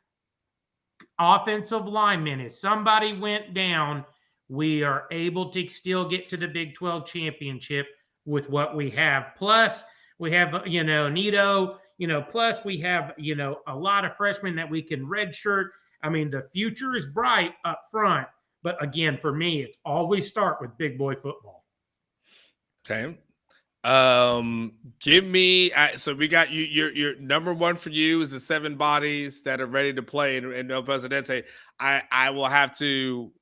offensive linemen. If somebody went down, we are able to still get to the Big 12 championship with what we have. Plus, we have, Nito, plus we have, a lot of freshmen that we can redshirt. I mean, the future is bright up front. But again, for me, it's always start with big boy football. Okay. Give me, so we got your number one for you is the 7 bodies that are ready to play. And El Presidente, I will have to,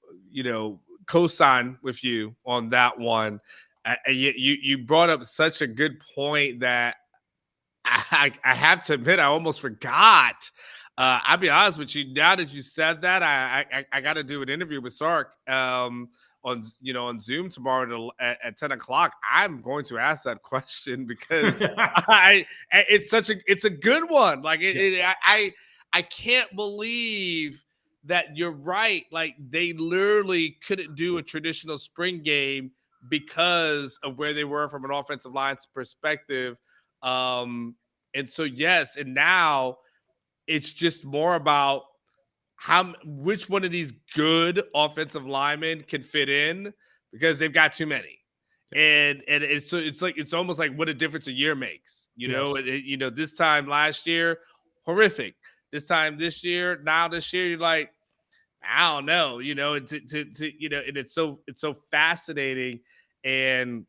co-sign with you on that one. You brought up such a good point that I have to admit, I almost forgot. I'll be honest with you. Now that you said that, I got to do an interview with Sark on Zoom tomorrow at 10 o'clock. I'm going to ask that question because it's a good one. Like I can't believe that you're right. Like they literally couldn't do a traditional spring game because of where they were from an offensive line perspective. And so, yes, and now it's just more about which one of these good offensive linemen can fit in, because they've got too many. And it's almost like what a difference a year makes, this time last year, horrific. This year, you're like, I don't know, and and it's so fascinating, and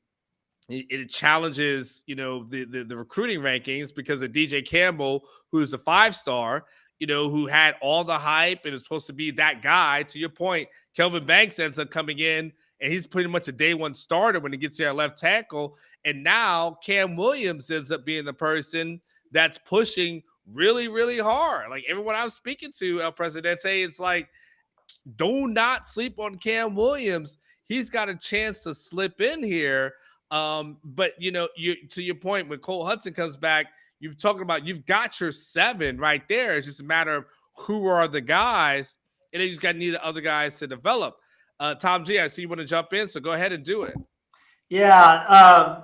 it challenges, the recruiting rankings, because of DJ Campbell, who's a 5-star, who had all the hype and is supposed to be that guy. To your point, Kelvin Banks ends up coming in, and he's pretty much a day one starter when he gets there at left tackle. And now Cam Williams ends up being the person that's pushing really, really hard. Like everyone I'm speaking to, El Presidente, it's like, do not sleep on Cam Williams. He's got a chance to slip in here. But to your point, when Cole Hudson comes back, you've got your 7 right there. It's just a matter of who are the guys, and then you just got to need the other guys to develop. Tom G, I see you want to jump in, so go ahead and do it. Yeah.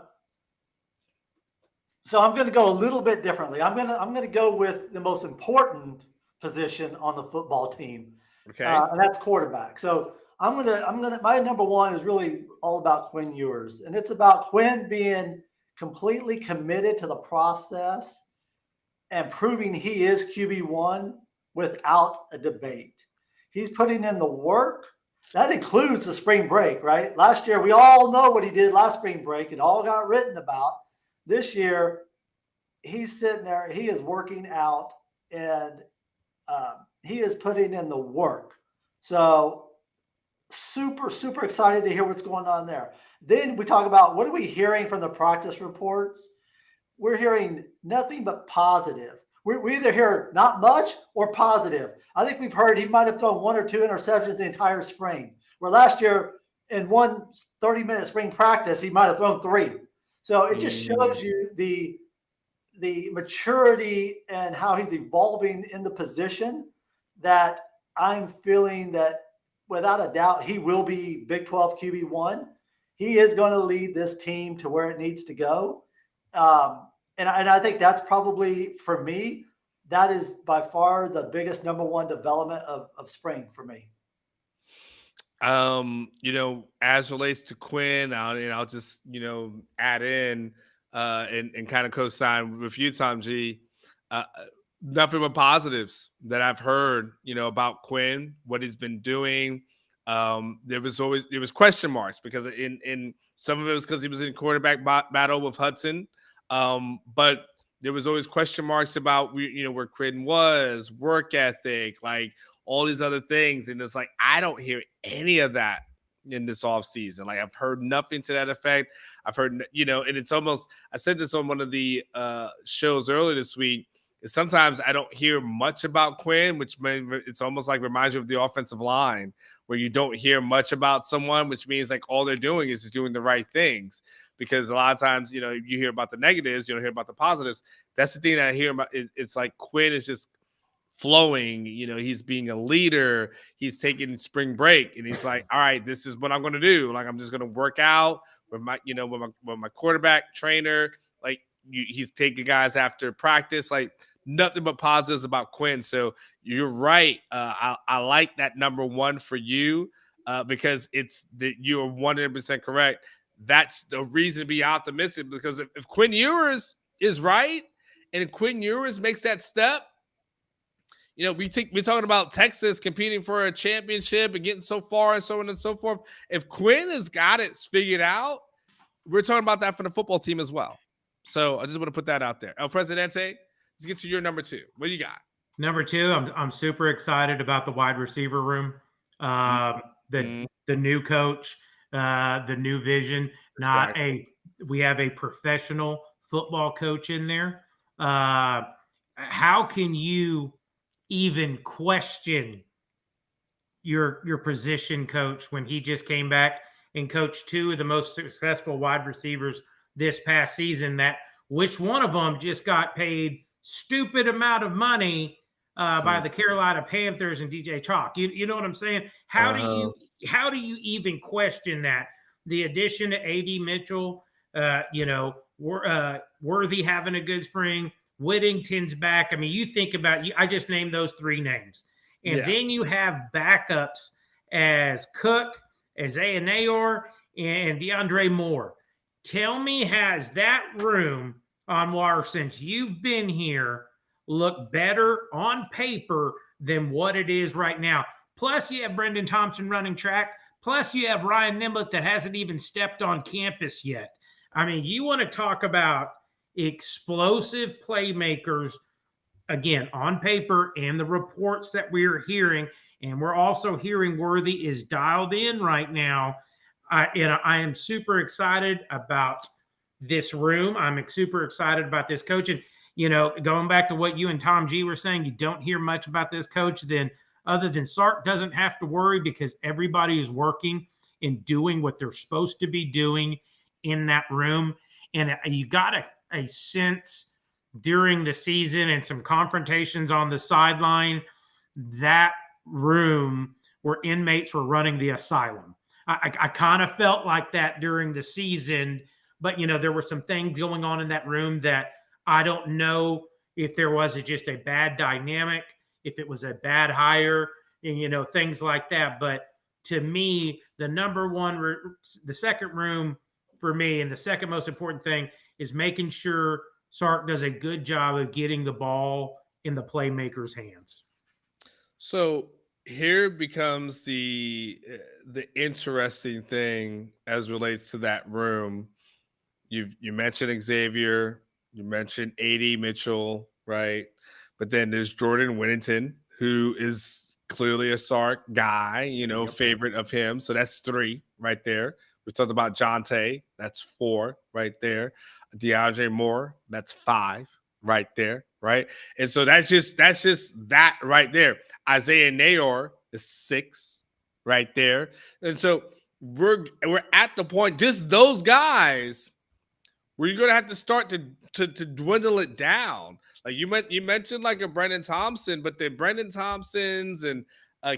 So I'm going to go a little bit differently. I'm going to go with the most important position on the football team. Okay. And that's quarterback. So my number 1 is really all about Quinn Ewers, and it's about Quinn being completely committed to the process and proving he is QB1 without a debate. He's putting in the work. That includes the spring break, right? Last year, we all know what he did last spring break. It all got written about. This year, he's sitting there. He is working out, and he is putting in the work. So super, super excited to hear what's going on there. Then we talk about, what are we hearing from the practice reports? We're hearing nothing but positive. We either hear not much or positive. I think we've heard he might have thrown 1 or 2 interceptions the entire spring, where last year in one 30-minute spring practice, he might have thrown 3. So it just shows you the maturity and how he's evolving in the position, that I'm feeling that without a doubt, he will be Big 12 QB1. He is going to lead this team to where it needs to go. And I think that's probably, for me, that is by far the biggest number 1 development of spring for me. As relates to Quinn, I'll just, add in and kind of co-sign with you, Tom G. Nothing but positives that I've heard, about Quinn, what he's been doing. There was question marks, because in some of it was because he was in quarterback battle with Hudson. But there was always question marks about, where Quinn was, work ethic, like all these other things. And it's like, I don't hear any of that in this offseason. Like, I've heard nothing to that effect. I've heard, and it's almost, I said this on one of the shows earlier this week, is sometimes I don't hear much about Quinn, which it's almost like reminds you of the offensive line, where you don't hear much about someone, which means like all they're doing is just doing the right things. Because a lot of times, you hear about the negatives, you don't hear about the positives. That's the thing that I hear about. It's like Quinn is just flowing. He's being a leader. He's taking spring break, and he's like, all right, this is what I'm going to do. Like, I'm just going to work out with my, with my quarterback trainer. Like, he's taking guys after practice. Like, nothing but positives about Quinn. So you're right. I like that number 1 for you, because you're 100% correct. That's the reason to be optimistic, because if Quinn Ewers is right, and if Quinn Ewers makes that step, we're talking about Texas competing for a championship and getting so far and so on and so forth. If Quinn has got it figured out, we're talking about that for the football team as well. So I just want to put that out there. El Presidente, let's get to your number 2. What do you got? Number 2, I'm super excited about the wide receiver room. The new coach, the new vision. We have a professional football coach in there. How can you even question your position coach when he just came back and coached 2 of the most successful wide receivers this past season, that which one of them just got paid stupid amount of money by the Carolina Panthers and DJ Chalk? You know what I'm saying? How do you even question that? the addition to AD Mitchell, Worthy having a good spring, Whittington's back. I mean, you think about I just named those 3 names. And then you have backups as Cook, Isaiah Nayor, and DeAndre Moore. Tell me, has that room on water since you've been here looked better on paper than what it is right now? Plus, you have Brendan Thompson running track. Plus, you have Ryan Nimblett that hasn't even stepped on campus yet. I mean, you want to talk about explosive playmakers, again, on paper and the reports that we're hearing. And we're also hearing Worthy is dialed in right now. I am super excited about this room. I'm super excited about this coach. And, going back to what you and Tom G were saying, you don't hear much about this coach other than Sark doesn't have to worry because everybody is working and doing what they're supposed to be doing in that room. And you got a sense during the season and some confrontations on the sideline, that room where inmates were running the asylum. I kind of felt like that during the season, but there were some things going on in that room that I don't know if there was just a bad dynamic, if it was a bad hire, and things like that. But to me, the second room for me, and the second most important thing is making sure Sark does a good job of getting the ball in the playmakers' hands. So here becomes the interesting thing as relates to that room. You mentioned Xavier, you mentioned AD Mitchell, right? But then there's Jordan Whittington, who is clearly a Sark guy, favorite of him. So that's 3 right there. We talked about Jonte, that's 4 right there. DeAndre Moore, that's 5 right there, right? And so that's just that right there. Isaiah Nayor is 6 right there. And so we're at the point, just those guys, where you're going to have to start to dwindle it down. Like you mentioned like a Brendan Thompson, but the Brendan Thompsons and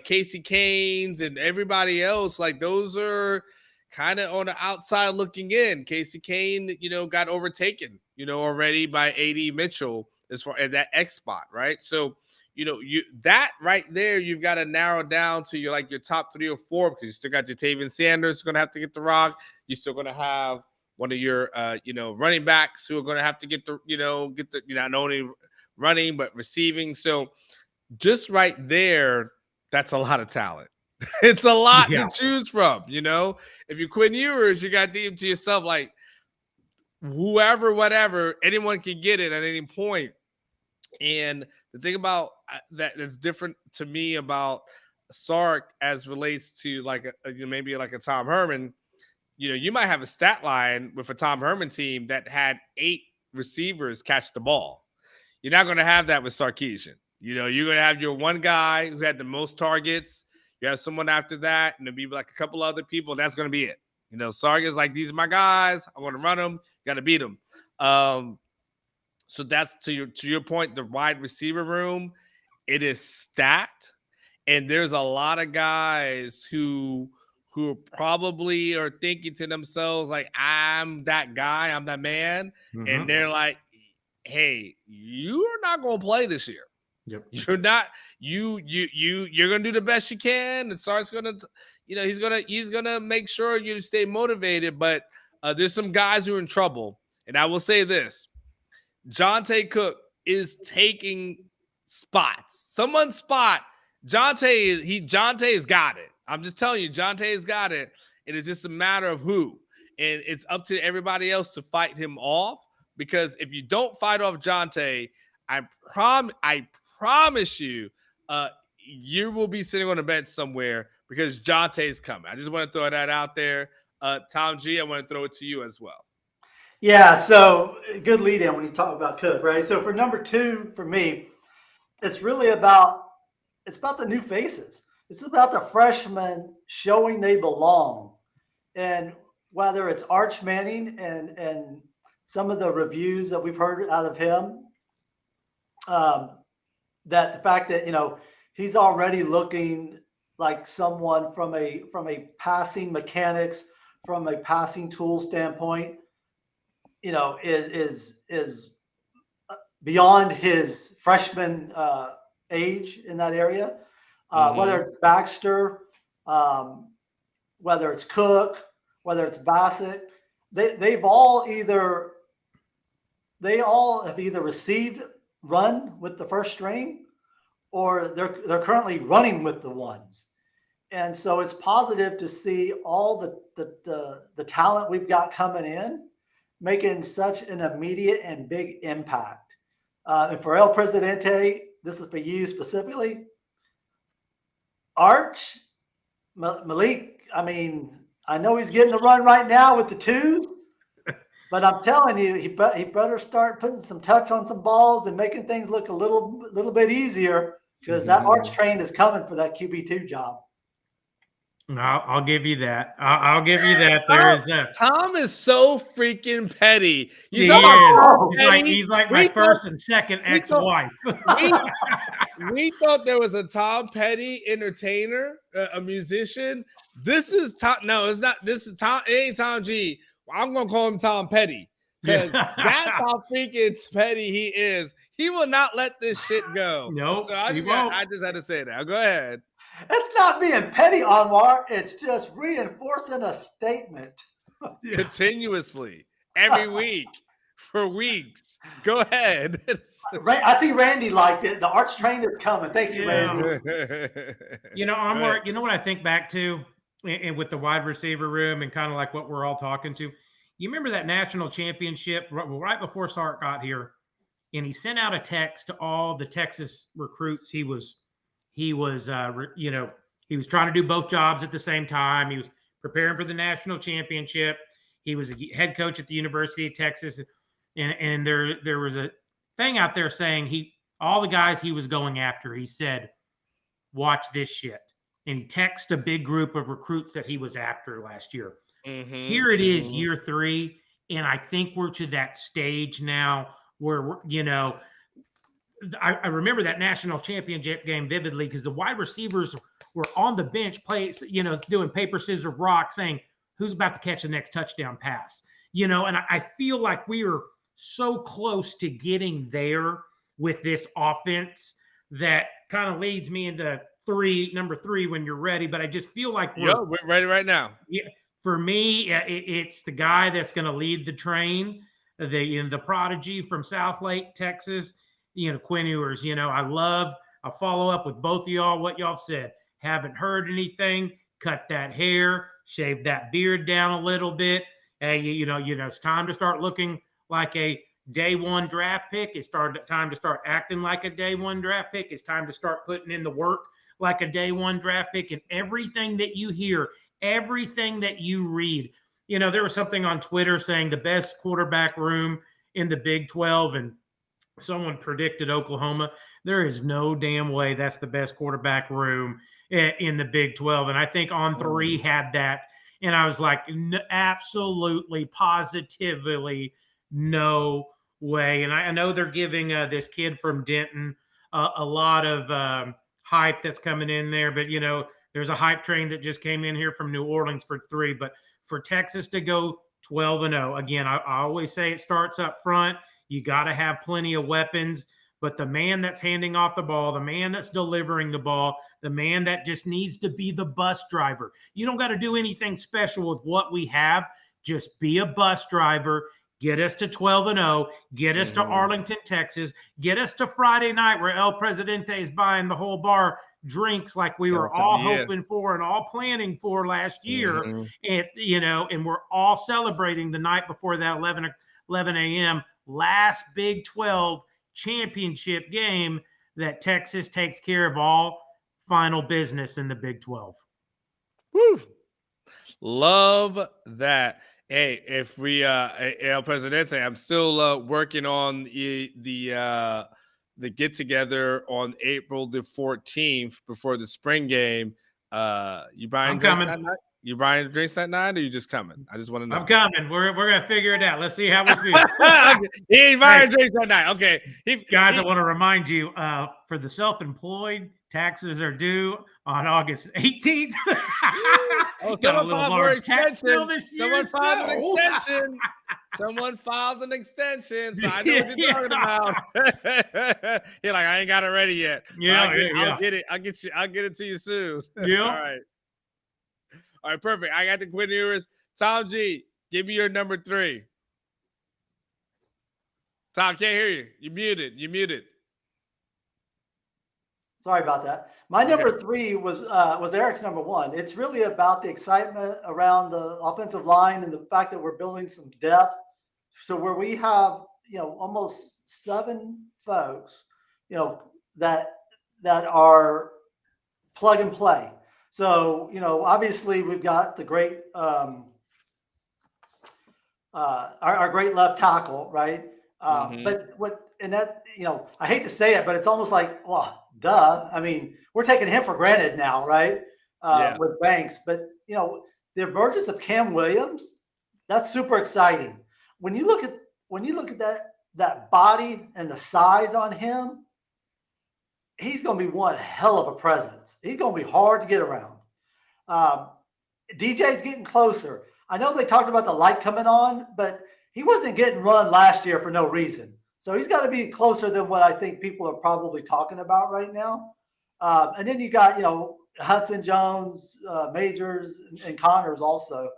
Casey Canes and everybody else, like those are kind of on the outside looking in. Casey Kane, got overtaken, already by AD Mitchell as far as that X spot, right? So, you that right there, you've got to narrow down to your top 3 or 4 because you still got your Tavian Sanders going to have to get the rock. You're still going to have one of your, running backs who are going to have to get the not only running but receiving. So, just right there, that's a lot of talent. It's a lot to choose from, If you're Quinn Ewers, you got deep to yourself, like whoever, whatever, anyone can get it at any point. And the thing about that's different to me about Sark as relates to maybe like a Tom Herman, you might have a stat line with a Tom Herman team that had 8 receivers catch the ball. You're not going to have that with Sarkisian. You're going to have your one guy who had the most targets. You have someone after that, and there'll be like a couple other people. That's going to be it. Sark is like, these are my guys. I'm going to run them. Got to beat them. So that's to your point. The wide receiver room, it is stacked, and there's a lot of guys who probably are thinking to themselves like, I'm that guy, I'm that man, and they're like, hey, you're not going to play this year. Yep. You're not. You're gonna do the best you can, and Sark's gonna, he's gonna make sure you stay motivated. But there's some guys who are in trouble, and I will say this: Jonte Cook is taking spots. Someone's spot. Jonte's got it. I'm just telling you, Jonte's got it. It is just a matter of who, and it's up to everybody else to fight him off. Because if you don't fight off Jonte, I promise you, you will be sitting on a bench somewhere because Jonte's coming. I just want to throw that out there. Tom G, I want to throw it to you as well. Yeah, so good lead in when you talk about Cook, right? So for number 2, for me, it's really about the new faces. It's about the freshmen showing they belong. And whether it's Arch Manning and some of the reviews that we've heard out of him, that the fact that he's already looking like someone from a passing mechanics from a passing tool standpoint, is beyond his freshman age in that area. Whether it's Baxter, whether it's Cook, whether it's Bassett, they all have either received run with the first string, or they're currently running with the ones. And so it's positive to see all the talent we've got coming in, making such an immediate and big impact. And for El Presidente, this is for you specifically. Arch, Malik, I mean, I know he's getting the run right now with the twos, but I'm telling you, he better start putting some touch on some balls and making things look a little bit easier, because that Arch train is coming for that QB2 job. I'll give you that. I'll give you that. There is Tom is so freaking petty. He's like my first and second ex-wife. We thought there was a Tom Petty entertainer, a musician. This is Tom. No, it's not. This is Tom. It ain't Tom G. I'm gonna call him Tom Petty, because that's how freaking petty he is. He will not let this shit go. Nope. So I just had to say that. Go ahead. It's not being petty, Anwar. It's just reinforcing a statement. Continuously, every week, for weeks. Go ahead. I see Randy liked it. The Arch train is coming. Thank you, Randy. Anwar, you know what I think back to, and with the wide receiver room and kind of like what we're all talking to? You remember that national championship right before Sark got here, and he sent out a text to all the Texas recruits. He was trying to do both jobs at the same time. He was preparing for the national championship. He was a head coach at the University of Texas. And there was a thing out there saying all the guys he was going after, he said, watch this shit. And he texted a big group of recruits that he was after last year. Here it is, year 3. And I think we're to that stage now where, I remember that national championship game vividly, because the wide receivers were on the bench doing paper, scissors, rock, saying, who's about to catch the next touchdown pass? And I feel like we are so close to getting there with this offense that kind of leads me into number 3 when you're ready. But I just feel like we're ready right now. Yeah, for me, it's the guy that's going to lead the train, the prodigy from Southlake, Texas. Quinn Ewers, I'll follow up with both of y'all, what y'all said. Haven't heard anything. Cut that hair, shave that beard down a little bit. It's time to start looking like a day 1 draft pick. It's time to start acting like a day 1 draft pick. It's time to start putting in the work like a day 1 draft pick. And everything that you hear, everything that you read, there was something on Twitter saying the best quarterback room in the Big 12, and someone predicted Oklahoma. There is no damn way that's the best quarterback room in the Big 12. And I think On 3 had that. And I was like, absolutely, positively, no way. And I know they're giving this kid from Denton a lot of hype that's coming in there. But, there's a hype train that just came in here from New Orleans for 3. But for Texas to go 12-0, again, I always say it starts up front. You got to have plenty of weapons, but the man that's handing off the ball, the man that's delivering the ball, the man that just needs to be the bus driver. You don't got to do anything special with what we have. Just be a bus driver. Get us to 12-0. Get us to Arlington, Texas. Get us to Friday night where El Presidente is buying the whole bar drinks like we were all hoping for and all planning for last year. And, and we're all celebrating the night before that 11 a.m. last Big 12 championship game that Texas takes care of all final business in the Big 12. Woo. Love that. Hey, if we El Presidente, I'm still working on the get together on April the 14th before the spring game. You buying drinks that night? You buying drinks that night, or you just coming? I just want to know. I'm coming. We're gonna figure it out. Let's see how we feel. He ain't buying drinks that night. Okay, guys, I want to remind you for the self-employed, Taxes are due on August 18th. Oh, Got a someone little filed for large tax bill extension. this year. Someone filed an so- extension. Someone filed an extension, so I know what you're talking about. You're like, I ain't got it ready yet. But Yeah, I'll get it. I'll get it to you soon. Yeah. All right, perfect. I got the Quinn Ewers. Tom G, give me your number 3. Tom, can't hear you. You muted. Sorry about that. My number 3 was Eric's number 1. It's really about the excitement around the offensive line and the fact that we're building some depth. So where we have, almost 7 folks, that are plug and play. So, obviously we've got the great, our great left tackle, right? But I hate to say it, but it's almost like, well, duh. I mean, we're taking him for granted now, right? With Banks, but the emergence of Cam Williams, that's super exciting. When you look at that body and the size on him, he's going to be one hell of a presence. He's going to be hard to get around. DJ's getting closer. I know they talked about the light coming on, but he wasn't getting run last year for no reason. So he's got to be closer than what I think people are probably talking about right now. And then you got, Hudson Jones, Majors, and Connors also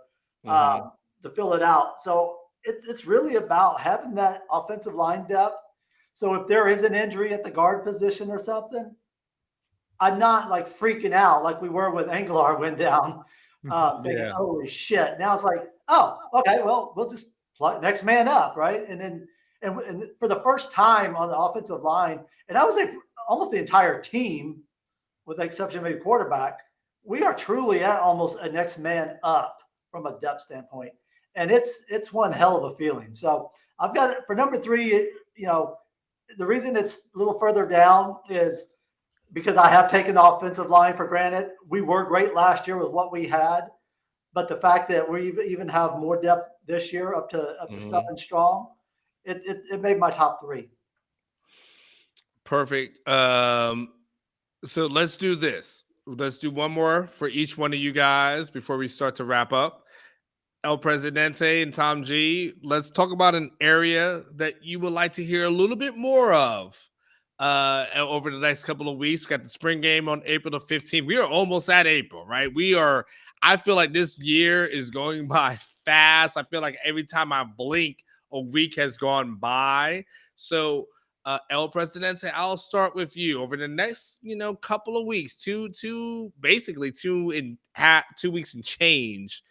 to fill it out. So it's really about having that offensive line depth. So if there is an injury at the guard position or something, I'm not like freaking out like we were when Aguilar went down, thinking, holy shit. Now it's like, oh, okay, well, we'll just play next man up, right? And then and for the first time on the offensive line, and I would say almost the entire team, with the exception of maybe quarterback, we are truly at almost a next man up from a depth standpoint. And it's one hell of a feeling. So I've got it for number 3, the reason it's a little further down is because I have taken the offensive line for granted. We were great last year with what we had, but the fact that we even have more depth this year up to 7 strong, it made my top 3. Perfect. So let's do this. Let's do one more for each one of you guys before we start to wrap up. El Presidente and Tom G, let's talk about an area that you would like to hear a little bit more of over the next couple of weeks. We got the spring game on April the 15th. We are almost at April, right? I feel like this year is going by fast. I feel like every time I blink, a week has gone by. So El Presidente, I'll start with you over the next, couple of weeks, two weeks and change.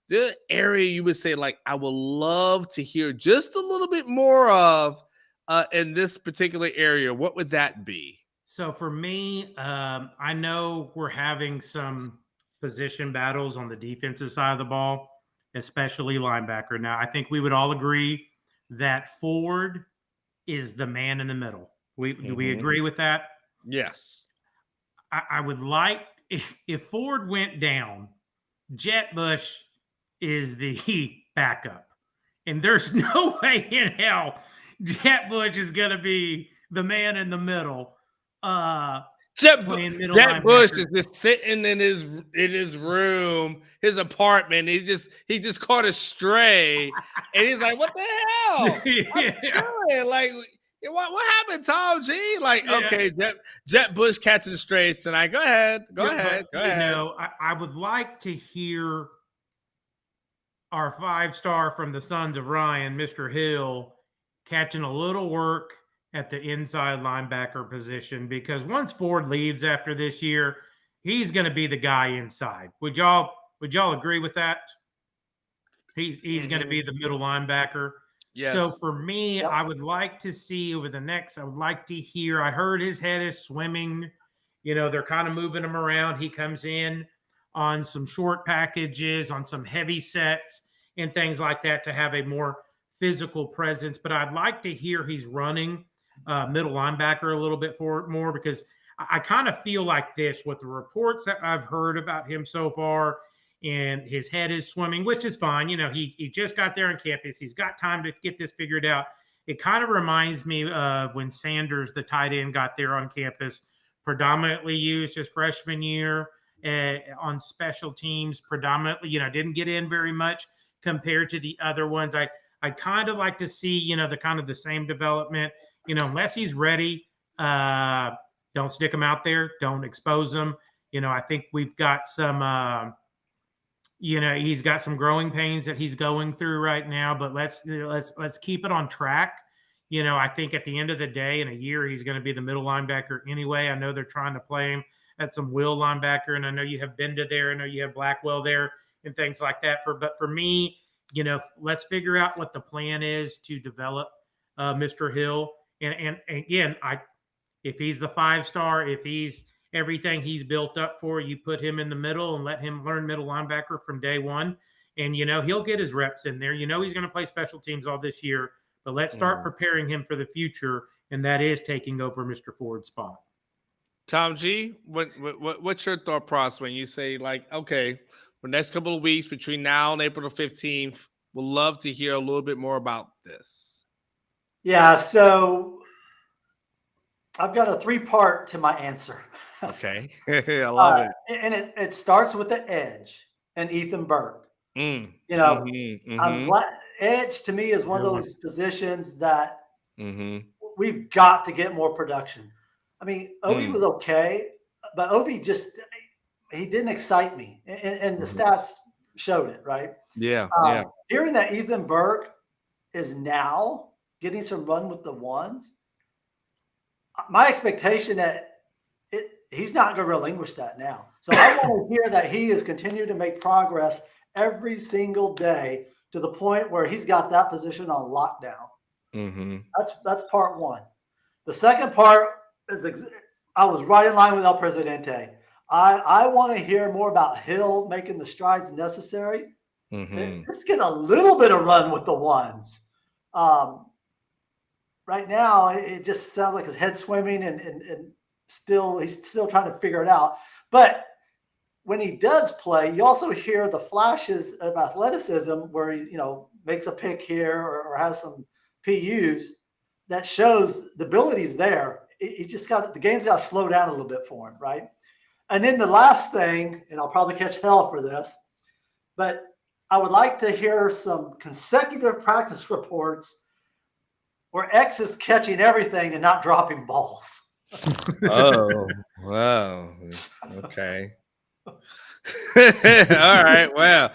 The area you would say, like, I would love to hear just a little bit more of in this particular area, what would that be? So for me, I know we're having some position battles on the defensive side of the ball, especially linebacker. Now, I think we would all agree that Ford is the man in the middle. Do we agree with that? Yes. I would like, if Ford went down, Jet Bush is the backup. And there's no way in hell Jet Bush is going to be the man in the middle. Jet Bush is just sitting in his room, his apartment. He just caught a stray, and he's like, "What the hell?" I'm chilling. Like, what happened, Tom G? Like, okay, Jet Bush catching strays tonight. Go ahead. I would like to hear our 5-star from the Sons of Ryan, Mr. Hill, catching a little work at the inside linebacker position, because once Ford leaves after this year, he's going to be the guy inside. Would y'all agree with that? He's going to be the middle linebacker. Yes. So for me, I would like to see I would like to hear, I heard his head is swimming. They're kind of moving him around. He comes in on some short packages, on some heavy sets and things like that to have a more physical presence. But I'd like to hear he's running middle linebacker a little bit more, because I kind of feel like this with the reports that I've heard about him so far, and his head is swimming, which is fine. He just got there on campus. He's got time to get this figured out. It kind of reminds me of when Sanders, the tight end, got there on campus predominantly used his freshman year on special teams. Predominantly, didn't get in very much compared to the other ones. I kind of like to see, the same development. Unless he's ready, don't stick him out there. Don't expose him. I think we've got some. He's got some growing pains that he's going through right now, but let's keep it on track. I think at the end of the day, in a year, he's going to be the middle linebacker anyway. I know they're trying to play him at some will linebacker, and I know you have Benda there. I know you have Blackwell there and things like that. But for me, let's figure out what the plan is to develop Mr. Hill. And again, if he's the 5-star, if he's everything he's built up for, you put him in the middle and let him learn middle linebacker from day one. And, he'll get his reps in there. He's going to play special teams all this year, but let's start preparing him for the future. And that is taking over Mr. Ford's spot. Tom G, what's your thought process when you say, like, okay, for the next couple of weeks between now and April the 15th, we'll love to hear a little bit more about this. Yeah. So I've got a 3-part to my answer. Okay. I love it. And it starts with the edge and Ethan Burke. I'm glad edge to me is one of those positions that we've got to get more production. I mean, Ovi was okay, but Ovi he didn't excite me. And the stats showed it, right? Yeah. Hearing that Ethan Burke is now getting some run with the ones, my expectation that he's not going to relinquish that now. So I want to hear that he is continuing to make progress every single day to the point where he's got that position on lockdown. That's part one. The second part is I was right in line with El Presidente. I want to hear more about Hill making the strides necessary. Let's get a little bit of run with the ones. Right now, it just sounds like his head's swimming and he's still trying to figure it out. But when he does play, you also hear the flashes of athleticism where he, makes a pick here or has some PUs that shows the ability's there. He just the game's got to slow down a little bit for him, right? And then the last thing, and I'll probably catch hell for this, but I would like to hear some consecutive practice reports where X is catching everything and not dropping balls. Oh, wow. Okay. All right. Well,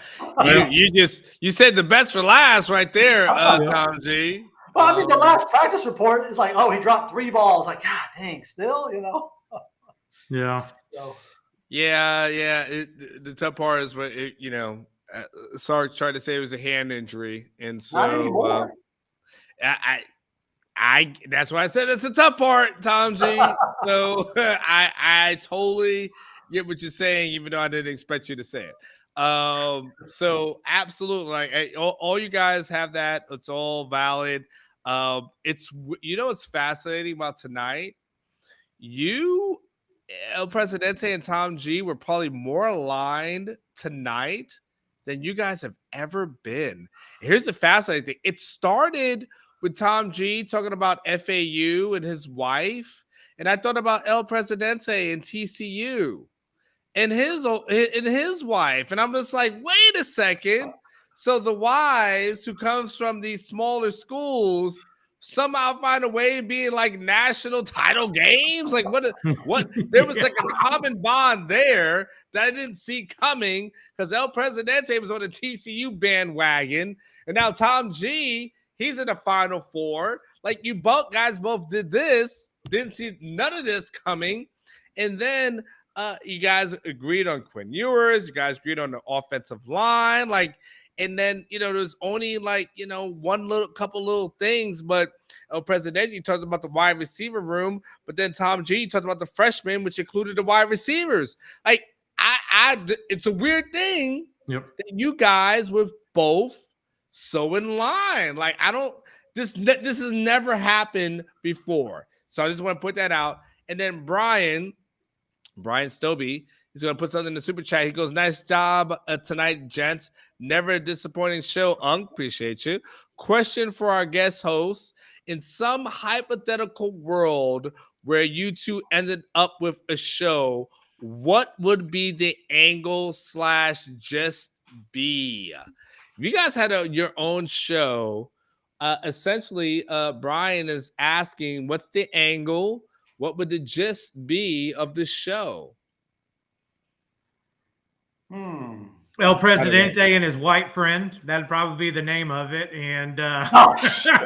you said the best for last right there, Tom G. Well, I mean, the last practice report is like, oh, he dropped 3 balls. Like, God dang, still, Yeah. So. Yeah. The tough part is when Sark tried to say it was a hand injury, and so not anymore. I that's why I said it's a tough part, Tom G. So I totally get what you're saying, even though I didn't expect you to say it. So absolutely, like all you guys have that. It's all valid. It's what's fascinating about tonight. You, El Presidente, and Tom G were probably more aligned tonight than you guys have ever been. Here's the fascinating thing. It started with Tom G talking about FAU and his wife. And I thought about El Presidente and TCU and his wife. And I'm just like, wait a second. So the wives who comes from these smaller schools somehow find a way of being like national title games. Like what there was like a common bond there that I didn't see coming because El Presidente was on the TCU bandwagon. And now Tom G, he's in the Final Four. Like you guys both did this, didn't see none of this coming. And then you guys agreed on Quinn Ewers. You guys agreed on the offensive line. And then, there's only couple little things. But El Presidente, you talked about the wide receiver room. But then Tom G, you talked about the freshmen, which included the wide receivers. Like, it's a weird thing that you guys were both so in line. Like, this has never happened before. So I just want to put that out. And then Brian Stobie, he's going to put something in the super chat. He goes, nice job tonight, gents. Never a disappointing show, Unk. Appreciate you. question for our guest host: in some hypothetical world where you two ended up with a show, what would be the angle / just be? If you guys had your own show, essentially, Brian is asking, what's the angle? What would the gist be of the show? El Presidente and his white friend. That'd probably be the name of it. And Oh, shit.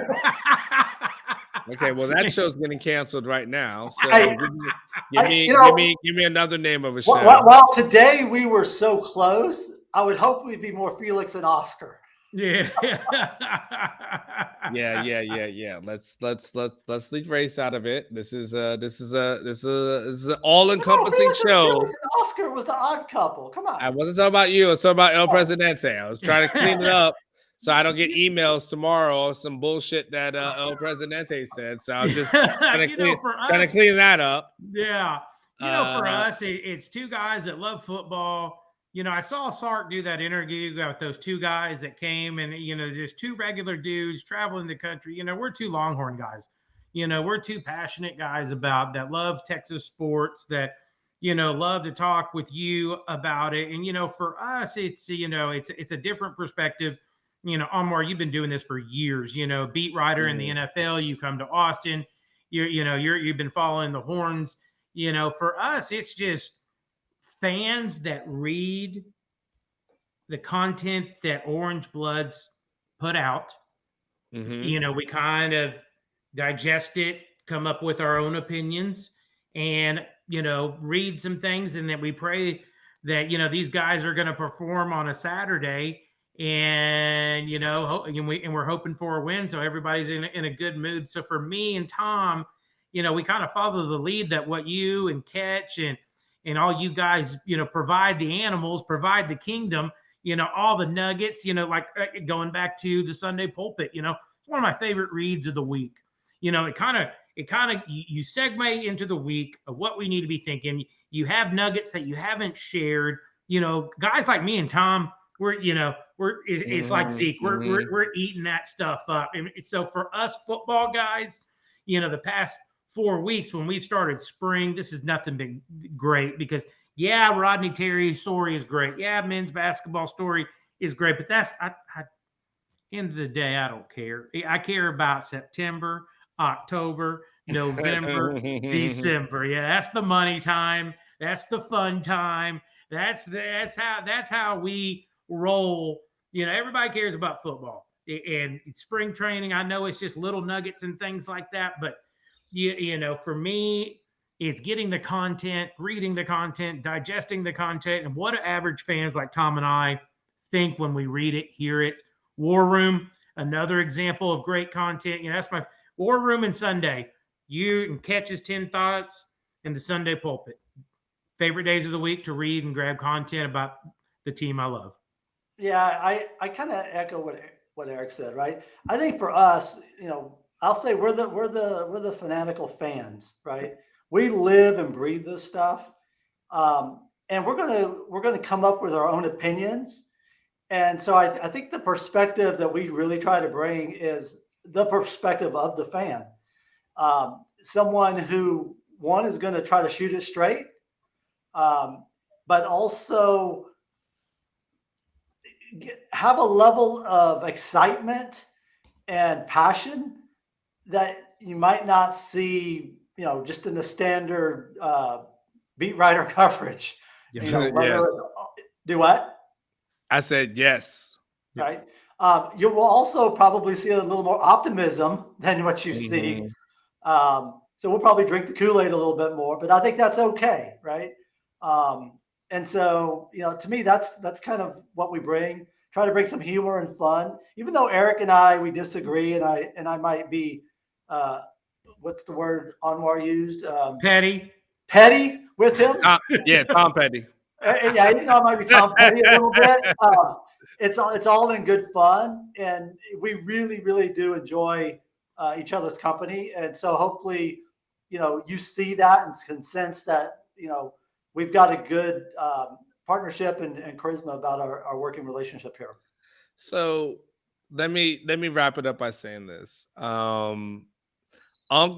Okay, well, that show's getting canceled right now. So Hey, give me another name of a show. While today we were so close, I would hope we'd be more Felix and Oscar. Yeah. Yeah. Let's leave race out of it. This is an all-encompassing show. Felix and Oscar was the odd couple. Come on. I wasn't talking about you. I was talking about El Presidente. I was trying to clean it up so I don't get emails tomorrow of some bullshit that El Presidente said. So I'm just trying to clean that up. Yeah. For us, it's two guys that love football. I saw Sark do that interview with those two guys that came, and just two regular dudes traveling the country. We're two Longhorn guys. We're two passionate guys that love Texas sports, that love to talk with you about it. And for us, it's a different perspective. Anwar, you've been doing this for years. Beat writer in the NFL. You come to Austin. You've been following the Horns. For us, it's just fans that read the content that Orangebloods put out. We kind of digest it, come up with our own opinions, and read some things, and that we pray that these guys are going to perform on a Saturday, and we're hoping for a win, so everybody's in a good mood. So for me and Tom, we kind of follow the lead that what you and Catch and all you guys, provide the animals, provide the kingdom, all the nuggets, like going back to the Sunday pulpit, it's one of my favorite reads of the week. It kind of, you segue into the week of what we need to be thinking. You have nuggets that you haven't shared, guys like me and Tom, it's like Zeke, we're eating that stuff up. And so for us football guys, the past 4 weeks when we've started spring, this is nothing but great because, Rodney Terry's story is great. Men's basketball story is great, but that's end of the day, I don't care. I care about September, October, November, December. Yeah, that's the money time. That's the fun time. That's how we roll. Everybody cares about football and spring training. I know it's just little nuggets and things like that, but for me, it's getting the content, reading the content, digesting the content, and what do average fans like Tom and I think when we read it, hear it. War Room, another example of great content. That's my War Room and Sunday. You and Catch's 10 Thoughts and the Sunday Pulpit. Favorite days of the week to read and grab content about the team I love. Yeah, I kind of echo what Eric said, right? I think for us, I'll say we're the fanatical fans, right? We live and breathe this stuff, and we're gonna come up with our own opinions. And so I think the perspective that we really try to bring is the perspective of the fan, someone who is going to try to shoot it straight, but also have a level of excitement and passion that you might not see, just in the standard beat writer coverage. Yes. Do what? I said yes. Right. You will also probably see a little more optimism than what you see. So we'll probably drink the Kool-Aid a little bit more, but I think that's okay, right? And so, to me, that's kind of what we bring. Try to bring some humor and fun. Even though Eric and we disagree, and I might be, what's the word Anwar used? Petty with him. Tom Petty. Yeah, I might be Tom Petty a little bit. It's all in good fun, and we really, really do enjoy each other's company. And so hopefully, you see that and can sense that, we've got a good partnership and charisma about our working relationship here. So let me wrap it up by saying this. Unk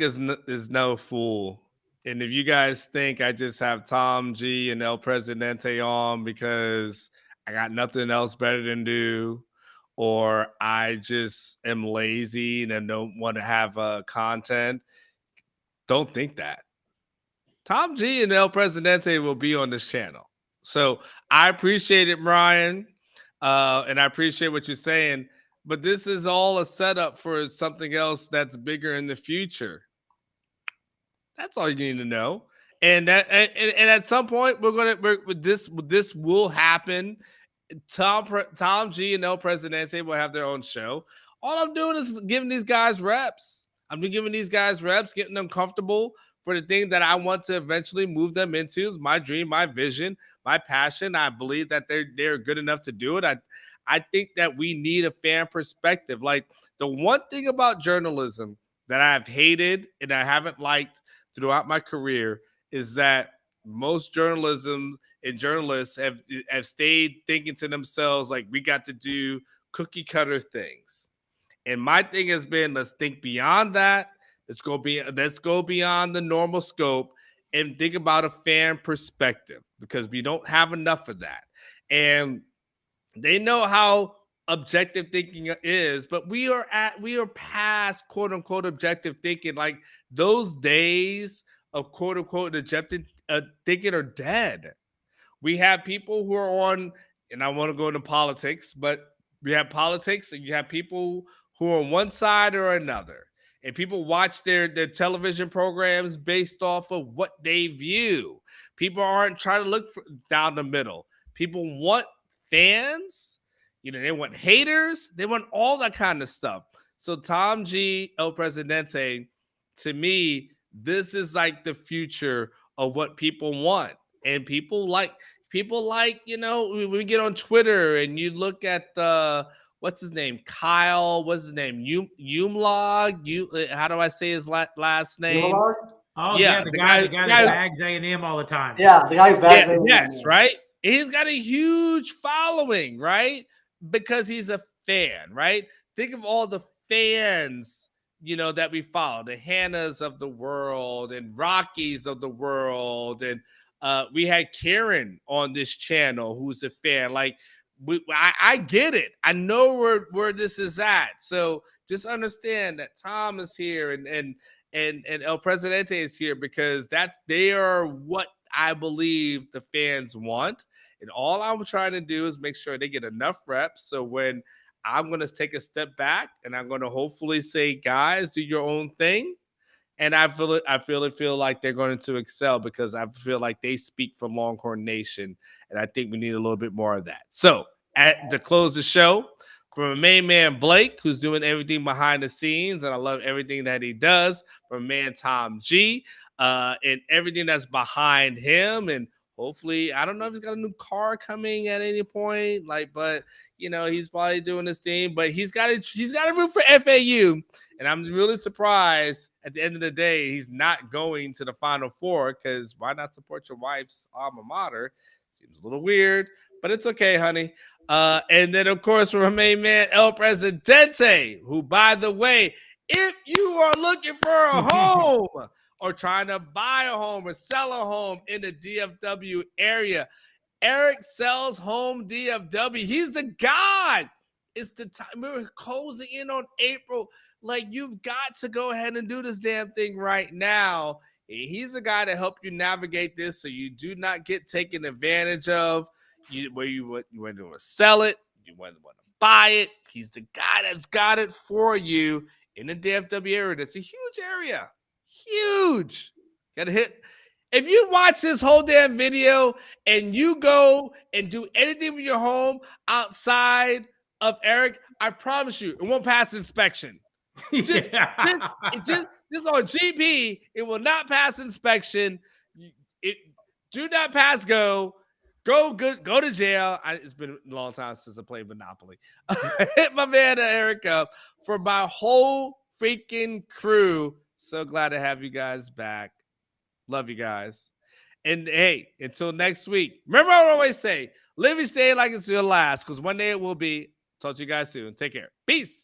is no fool. And if you guys think I just have Tom G and El Presidente on because I got nothing else better than do, or I just am lazy and I don't want to have content, don't think that. Tom G and El Presidente will be on this channel. So I appreciate it, Brian. And I appreciate what you're saying. But this is all a setup for something else that's bigger in the future. That's all you need to know. And at some point this will happen. Tom G and El Presidente will have their own show. All I'm doing is giving these guys reps. I'm giving these guys reps, getting them comfortable for the thing that I want to eventually move them into. Is my dream, my vision, my passion. I believe that they're good enough to do it. I think that we need a fan perspective. Like, the one thing about journalism that I've hated and I haven't liked throughout my career is that most journalism and journalists have stayed thinking to themselves, like, we got to do cookie cutter things. And my thing has been, let's think beyond that. Let's go beyond the normal scope and think about a fan perspective, because we don't have enough of that. And they know how objective thinking is, but we are past quote unquote objective thinking. Like, those days of quote unquote objective thinking are dead. We have people who are on, and I want to go into politics, but we have politics and you have people who are on one side or another. And people watch their television programs based off of what they view. People aren't trying to look down the middle. People want fans. They want haters. They want all that kind of stuff. So Tom G, El Presidente, to me, this is like the future of what people want. And people like, when we get on Twitter and you look at what's his name? Kyle, what's his name? Umlog. How do I say his last name? Umlog? Oh yeah, the guy that bags A&M all the time. Yeah, the guy who bags A&M. Yes, right? He's got a huge following, right? Because he's a fan, right? Think of all the fans, that we follow, the Hannahs of the world and Rockies of the world. And we had Karen on this channel who's a fan. Like, I get it. I know where this is at. So just understand that Tom is here and El Presidente is here because they are what I believe the fans want. And all I'm trying to do is make sure they get enough reps. So when I'm going to take a step back and I'm going to hopefully say, guys, do your own thing. And I feel like they're going to excel because I feel like they speak for Longhorn Nation. And I think we need a little bit more of that. So to close the show, from a main man, Blake, who's doing everything behind the scenes, and I love everything that he does, from man Tom G, and everything that's behind him. And hopefully, I don't know if he's got a new car coming at any point, but he's probably doing his thing. But he's got a root for FAU, and I'm really surprised at the end of the day he's not going to the Final Four, because why not support your wife's alma mater? Seems a little weird, but it's okay, honey. And then, of course, from our main man, El Presidente, who, by the way, if you are looking for a home or trying to buy a home or sell a home in the DFW area, Eric Sells Homes DFW. He's the guy. It's the time. We're closing in on April. Like, you've got to go ahead and do this damn thing right now. He's the guy to help you navigate this so you do not get taken advantage of. Where you want to sell it, you want to buy it. He's the guy that's got it for you in the DFW area. That's a huge area. Huge. Got to hit. If you watch this whole damn video and you go and do anything with your home outside of Eric, I promise you, it won't pass inspection. Just on GP, it will not pass inspection. Do not pass go. Go to jail. It's been a long time since I played Monopoly. Hit my man Eric up for my whole freaking crew. So glad to have you guys back. Love you guys. And hey, until next week. Remember, I always say, live each day like it's your last, because one day it will be. talk to you guys soon. Take care. Peace.